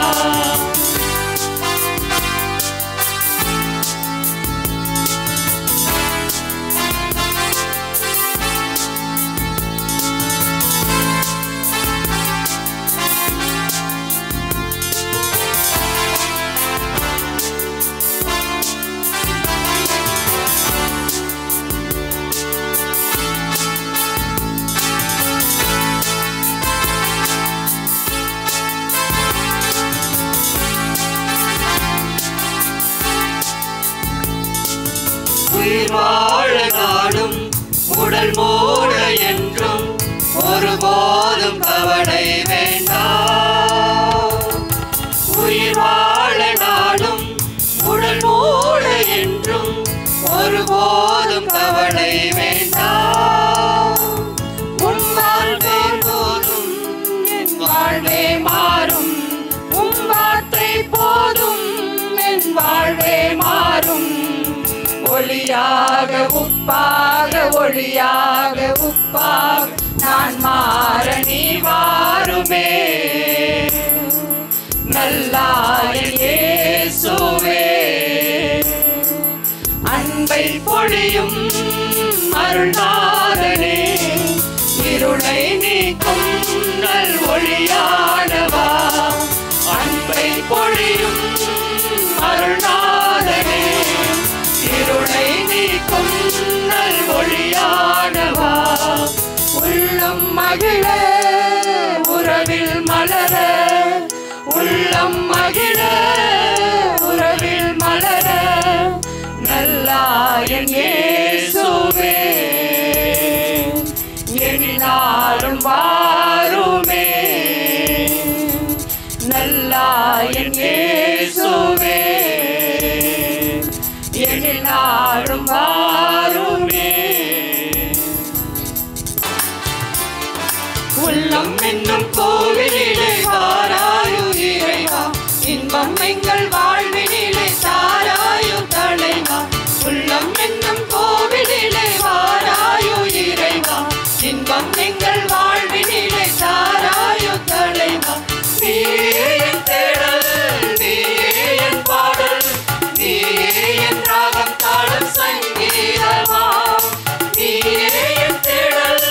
உயிர் வாழ நாடும் உடல் மூட என்றும் ஒருபோதும் கவலை வேண்டாம். உயிர் வாழ நாடும் உடல் மூட என்றும் ஒருபோதும் கவலை வேண்டாம். உன் வாழ்வே போதும் என் வாழ்வே மாறும். உன் வார்த்தை போதும் என் வாழ்வே மாறும். ஒளியாக உப்பாக ஒளியாக உப்பாக நான் மாற நீ வாருமே. நல்லாய் இயேசுவே அன்பை பொழியும் அருள்நாதனே, இருளை நீக்கும் நல் ஒளியானவா. அன்பை பொழியும் அருள்நாதனே, இருளை நீக்கும் நல் ஒளியானவா. உள்ளம் மகிழ உறவில் மலர, உள்ளம் மகிழ உறவில் மலர, நல்லாயன் இயேசுவே என்னாலும் வாருமே. நல்லாயன் இயேசுவே என்னாலும் வாருமே. உள்ளம் என்னும் கோவிலிலே வாராயோ இறைவா, இன்பம் எங்கள் வாழ்வினிலே தாராயோ தலைவா. உள்ளம் என்னும் கோவிலிலே வாராயோ இறைவா, இன்பம் எங்கள் வாழ்வினிலே தாராயோ தலைவா. நீயே என் தேடல், நீயே என் பாடல், நீயே என் ராகம் தாளம் சங்கீதமா. நீயே என் தேடல்,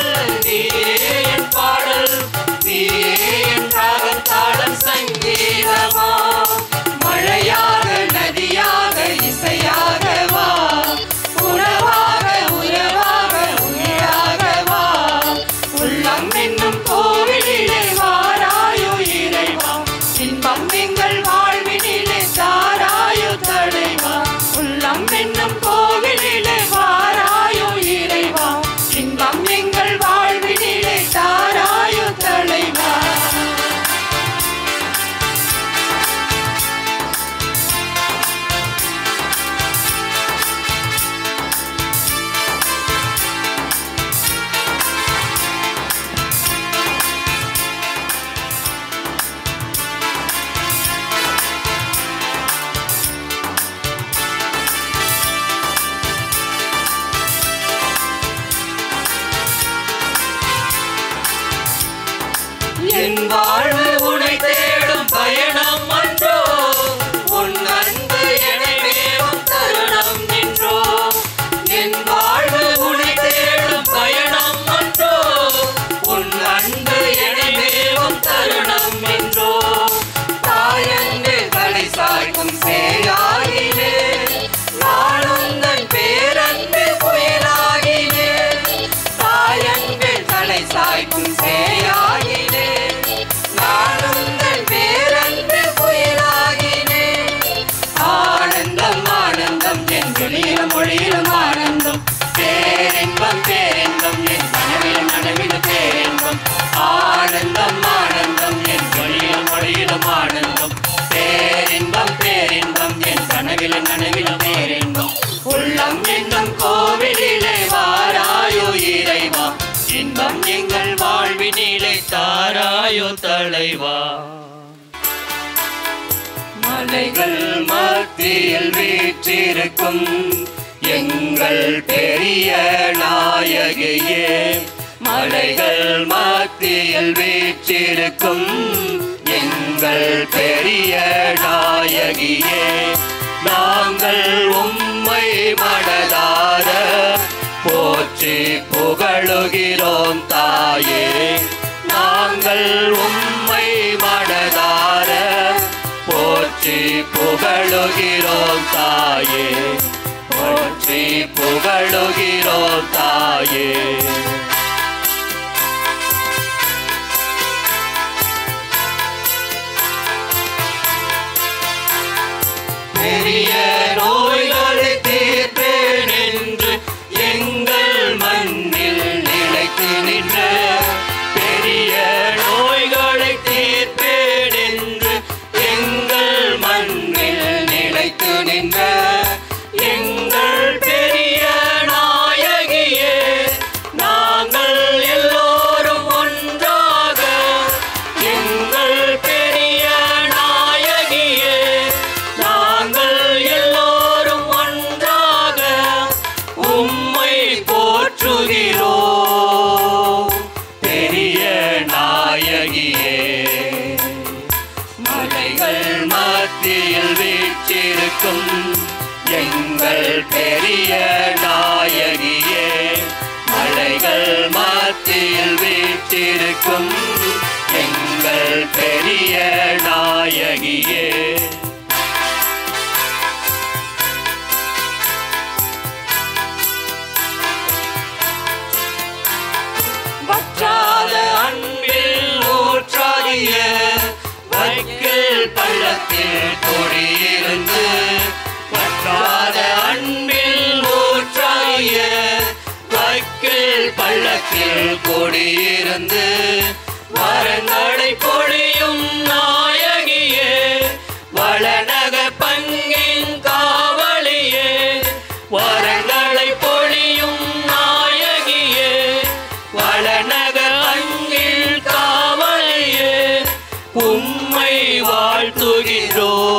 நீயே என் பாடல், நீயே என் ராகம் தாளம் சங்கீதமா. மழையாக நதியாக இசையாக வா, உறவாக உறவாக உயிராக வா. உள்ளம் என்னும் கோவிலிலே வாராயோ இறைவா, இன்பம் எங்கள் வாழ்வினிலே தாராயோ தலைவா. உள்ளம் என்னும் கோவிலிலே வாராயோ இறைவா, இன்பம் எங்கள் வாழ்வினிலே தாராயோ தலைவா. என் வாழ்வு உனை தேடும் பயணம் அன்றோ, உன் அன்பு என்னை மேவும் தருணம் நின்றோ. என் வாழ்வு உனை தேடும் பயணம் அன்றோ, உன் அன்பு என்னை மேவும் தருணம் நின்றோ. தாயன்று தலை சாய்க்கும் சேயாகினே, நானுந்தன் பேரன்பு புயலாகினே. தாயன்று தலை சாய்க்கும் சேயாகினே, நானுந்தன் பேரன்பு புயலாகினே. ஆனந்தம் ஆனந்தம் என் வெளியிலும் மொழியிலும் ஆனந்தம், பேரின்பம் பேரின்பம் என் கனவிலும் நனவிலும் பேரின்பம். ஆனந்தம் ஆனந்தம் என் வெளியிலும் மொழியிலும் ஆனந்தம், பேரின்பம் பேரின்பம் என் கனவிலும் நனவிலும் பேரின்பம். உள்ளம் என்னும் கோவிலிலே வாராயோ இறைவா, இன்பம் எங்கள் வாழ்வினிலே தாராயோ தலைவா. மலைகள் மத்தியில் வீற்றிருக்கும் எங்கள் பெரிய நாயகியே, மலைகள் மத்தியில் வீற்றிருக்கும் எங்கள் பெரிய நாயகியே. நாங்கள் உம்மை மனதார போற்றி புகழுகிறோம் தாயே. நாங்கள் உம்மை மனதார போற்றி புகழுகிறோம் தாயே, போற்றி புகழுகிறோம் தாயே. பெரிய நோய்களை தீர்ப்பேன் மலைகள் மத்தியில் வீற்றிருக்கும் எங்கள் பெரிய நாயகியே, மலைகள் மத்தியில் வீற்றிருக்கும் எங்கள் பெரிய நாயகியே. வற்றாத அன்பில் ஊற்றாகிய வைக்கல் பள்ளத்தில் கொடியிருந்து, வற்றாத அன்பில் ஊற்றாகிய வைக்கல் பள்ளத்தில் கொடியிருந்து, வரங்களை பொழியும் நாயகியே, வளநக பங்கின் காவலியே, வரங்களை பொழியும் நாயகியே, வளநக பங்கின் காவலியே, உம்மை வாழ்த்துகிறோம்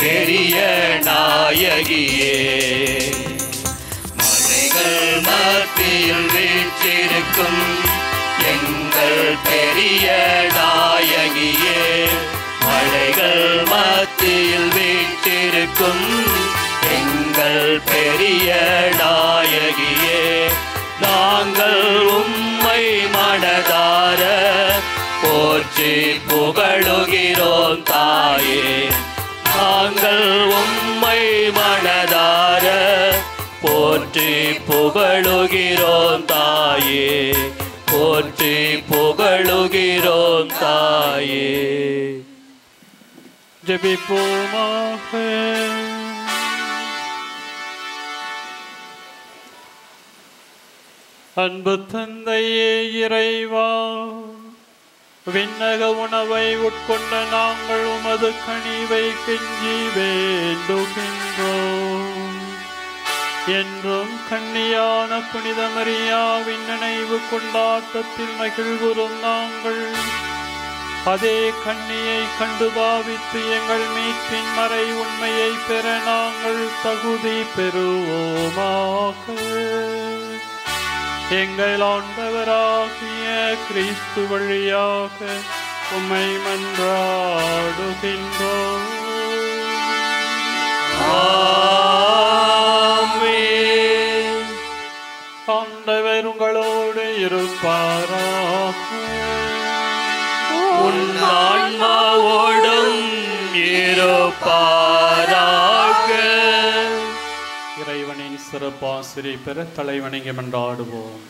பெரிய நாயகியே. மலைகள் மத்தியில் வீற்றிருக்கும் எங்கள் பெரிய நாயகியே, மலைகள் மத்தியில் வீற்றிருக்கும் எங்கள் பெரிய நாயகியே. நாங்கள் உம்மை மனதார போற்றி புகழுகிறோம் தாயே, நாங்கள் உம்மை மனதார போற்றி புகழுகிறோம் தாயே, போற்றி புகழுகிறோம் தாயே. ஜெபிப்போமாக. அன்பு தந்தையே இறைவா, விண்ணக உணவை உட்கொண்ட நாங்கள் உமது கனிவை கெஞ்சி வேண்டுகின்றோம். என்றும் கன்னியான புனித மரியாவின் நினைவு கொண்டாட்டத்தில் மகிழ்வுறும் நாங்கள் அதே கன்னியை கண்டு பாவித்து எங்கள் மீட்பின் மறை உண்மையை பெற நாங்கள் தகுதி பெறுவோமாக. எங்கள் ஆண்டவராகிய கிறிஸ்து வழியாக உம்மை மன்றாடுகின்றோம். ஆண்டவர் உங்களோடு இருப்பாராக. உன் ஆன்மாவோடும் இருப்பாராக. இறைவனின் சிறப்பாசிரியை பெற தலைவணங்கி மன்றாடுவோம்.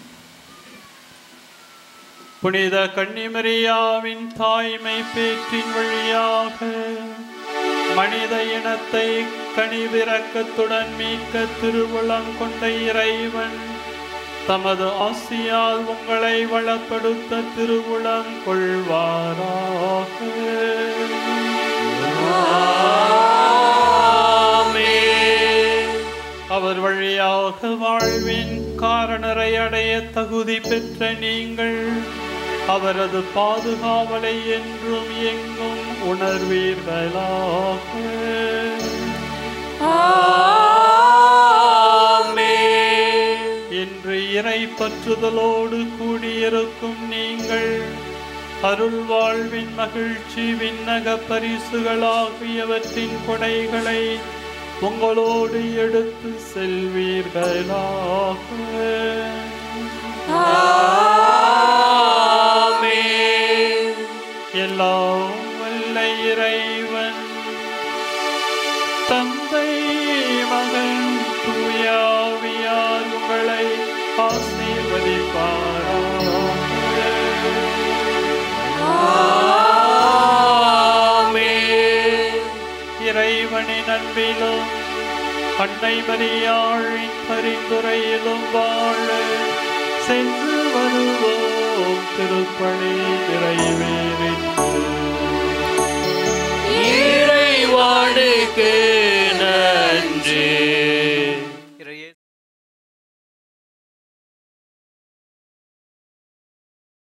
புனித கன்னிமரியாவின் தாய்மை பேற்றின் வழியாக மனித இனத்தை கனிவிரக்கத்துடன் மீட்க திருவுளம் கொண்ட இறைவன் தமது ஆசியால் உங்களை வளப்படுத்த திருவுளம் கொள்வாராக. அவர் வழியாக வாழ்வின் காரணரை அடைய தகுதி பெற்ற நீங்கள் அவரது பாதுகாவலை என்றும் எங்கும் உணர்வீர்களாக. இன்று இறை பற்றுதலோடு கூடியிருக்கும் நீங்கள் அருள் வாழ்வின் மகிழ்ச்சி விண்ணக பரிசுகளாகியவற்றின் கொடைகளை உங்களோடு எடுத்து செல்வீர்களாக. எல்லாம் வல்ல இறைவன் தந்தை மகன் தூயாவியார் உங்களை ஆசீர்வதிப்பாராக. இறைவனின் அன்பிலும் அன்னை மரியாளின் பரிந்துரையிலும் வாழ சென்று வருவோம். திருப்பணி நிறைவேறிற்று. இறைவானுக்கு